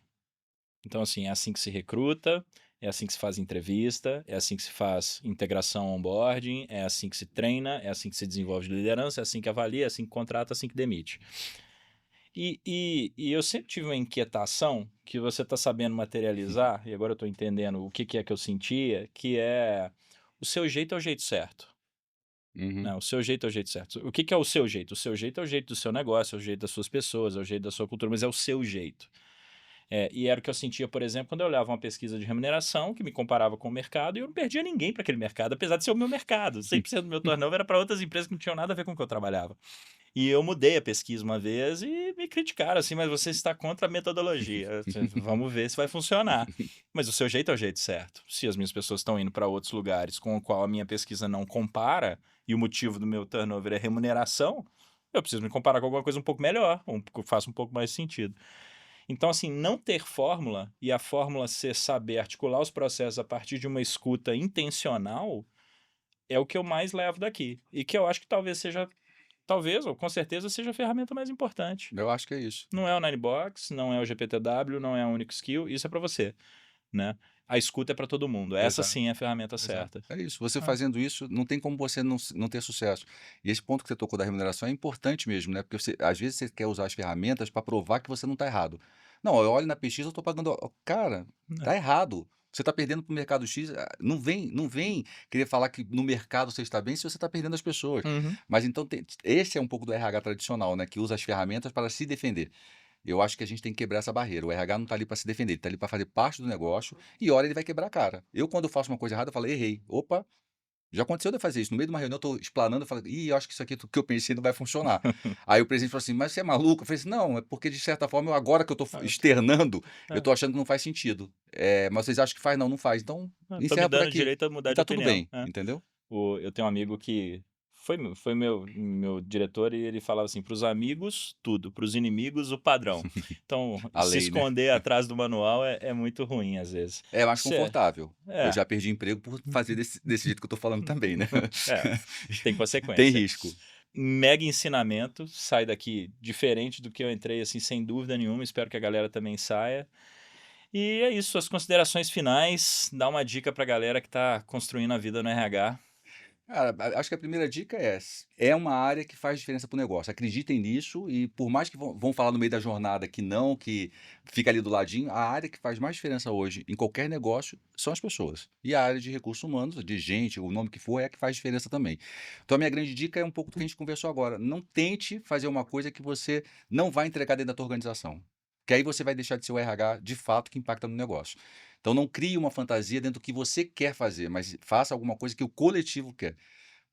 A: Então, assim, é assim que se recruta, é assim que se faz entrevista, é assim que se faz integração onboarding, é assim que se treina, é assim que se desenvolve liderança, é assim que avalia, é assim que contrata, é assim que demite. E eu sempre tive uma inquietação que você está sabendo materializar, e agora eu estou entendendo o que, que é que eu sentia, que é o seu jeito é o jeito certo.
B: Uhum.
A: Né? O seu jeito é o jeito certo. O que, que é o seu jeito? O seu jeito é o jeito do seu negócio, é o jeito das suas pessoas, é o jeito da sua cultura, mas é o seu jeito. E era o que eu sentia, por exemplo, quando eu olhava uma pesquisa de remuneração que me comparava com o mercado e eu não perdia ninguém para aquele mercado, apesar de ser o meu mercado. 100% do meu turnover era para outras empresas que não tinham nada a ver com o que eu trabalhava. E eu mudei a pesquisa uma vez e me criticaram assim, mas você está contra a metodologia. Vamos ver se vai funcionar. Mas o seu jeito é o jeito certo. Se as minhas pessoas estão indo para outros lugares com o qual a minha pesquisa não compara, e o motivo do meu turnover é remuneração, eu preciso me comparar com alguma coisa um pouco melhor, que faça um pouco mais sentido. Então, assim, não ter fórmula e a fórmula ser saber articular os processos a partir de uma escuta intencional é o que eu mais levo daqui. E que eu acho que talvez, ou com certeza, seja a ferramenta mais importante.
B: Eu acho que é isso.
A: Não é o Ninebox, não é o GPTW, não é a Único Skill, isso é para você, né? A escuta é para todo mundo. Essa
B: Exato.
A: sim é a ferramenta
B: Exato.
A: certa.
B: É isso. Você
A: Ah,
B: fazendo isso, não tem como você não ter sucesso. E esse ponto que você tocou da remuneração é importante mesmo, né? Porque às vezes você quer usar as ferramentas para provar que você não está errado. Não, eu olho na pesquisa, eu estou pagando. Cara,
A: né?
B: tá errado. Você está perdendo para o mercado X. Não vem querer falar que no mercado você está bem se você está perdendo as pessoas.
A: Uhum.
B: Mas então, esse é um pouco do RH tradicional, né? Que usa as ferramentas para se defender. Eu acho que a gente tem que quebrar essa barreira. O RH não está ali para se defender, ele está ali para fazer parte do negócio e hora ele vai quebrar a cara. Eu, quando eu faço uma coisa errada, eu falo, errei. Opa, já aconteceu de eu fazer isso. No meio de uma reunião, eu estou explanando, eu falo, ih, eu acho que isso aqui que eu pensei não vai funcionar. Aí o presidente falou assim, mas você é maluco? Eu falei assim, não, é porque de certa forma, agora que eu estou
A: Ah,
B: externando, eu
A: é,
B: estou achando que não faz sentido. Mas vocês acham que faz? Não, não faz. Então,
A: tô me
B: encerra por
A: dando
B: aqui.
A: direito a
B: E
A: mudar de
B: tá tudo
A: opinião.
B: bem, entendeu?
A: Eu tenho um amigo que foi meu diretor e ele falava assim: "Para os amigos, tudo, para os inimigos, o padrão". Então,
B: A
A: se
B: lei, né.
A: esconder atrás do manual é muito ruim às vezes.
B: É mais
A: Você
B: confortável. Eu
A: é,
B: já perdi emprego por fazer desse jeito que eu tô falando também, né.
A: é, tem
B: Tem
A: consequência.
B: risco.
A: Mega ensinamento, sai daqui diferente do que eu entrei, assim, sem dúvida nenhuma, espero que a galera também saia. E é isso, as considerações finais, dá uma dica pra galera que tá construindo a vida no RH.
B: Cara, a acho que a primeira dica é uma área que faz diferença para o negócio, acreditem nisso e por mais que vão falar no meio da jornada que não, que fica ali do ladinho, a área que faz mais diferença hoje em qualquer negócio são as pessoas. E a área de recursos humanos, de gente, o nome que for, é a que faz diferença também. Então a minha grande dica é um pouco do que a gente conversou agora, não tente fazer uma coisa que você não vai entregar dentro da tua organização, que aí você vai deixar de ser o RH de fato que impacta no negócio. Então não crie uma fantasia dentro do que você quer fazer, mas faça alguma coisa que o coletivo quer.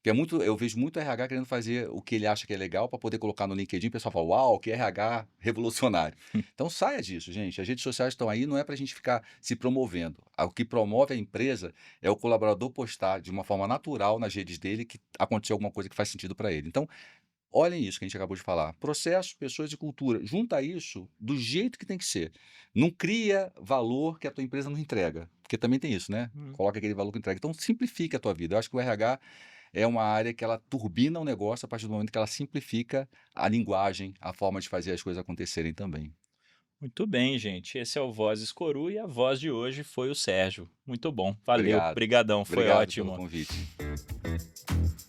B: Porque eu vejo muito RH querendo fazer o que ele acha que é legal para poder colocar no LinkedIn, o pessoal fala: "Uau, que RH revolucionário". Então saia disso, gente, as redes sociais estão aí, não é para a gente ficar se promovendo. O que promove a empresa é o colaborador postar de uma forma natural nas redes dele que aconteceu alguma coisa que faz sentido para ele. Então, olhem isso que a gente acabou de falar, processo, pessoas e cultura, junta isso do jeito que tem que ser. Não cria valor que a tua empresa não entrega, porque também tem isso, né,
A: Hum.
B: coloca aquele valor que entrega. Então simplifique a tua vida, eu acho que o RH é uma área que ela turbina o negócio a partir do momento que ela simplifica a linguagem, a forma de fazer as coisas acontecerem também.
A: Muito bem, gente, esse é o Vozes Coru e a voz de hoje foi o Sérgio. Muito bom, valeu,
B: Obrigado.
A: brigadão, foi
B: Obrigado pelo
A: ótimo.
B: convite.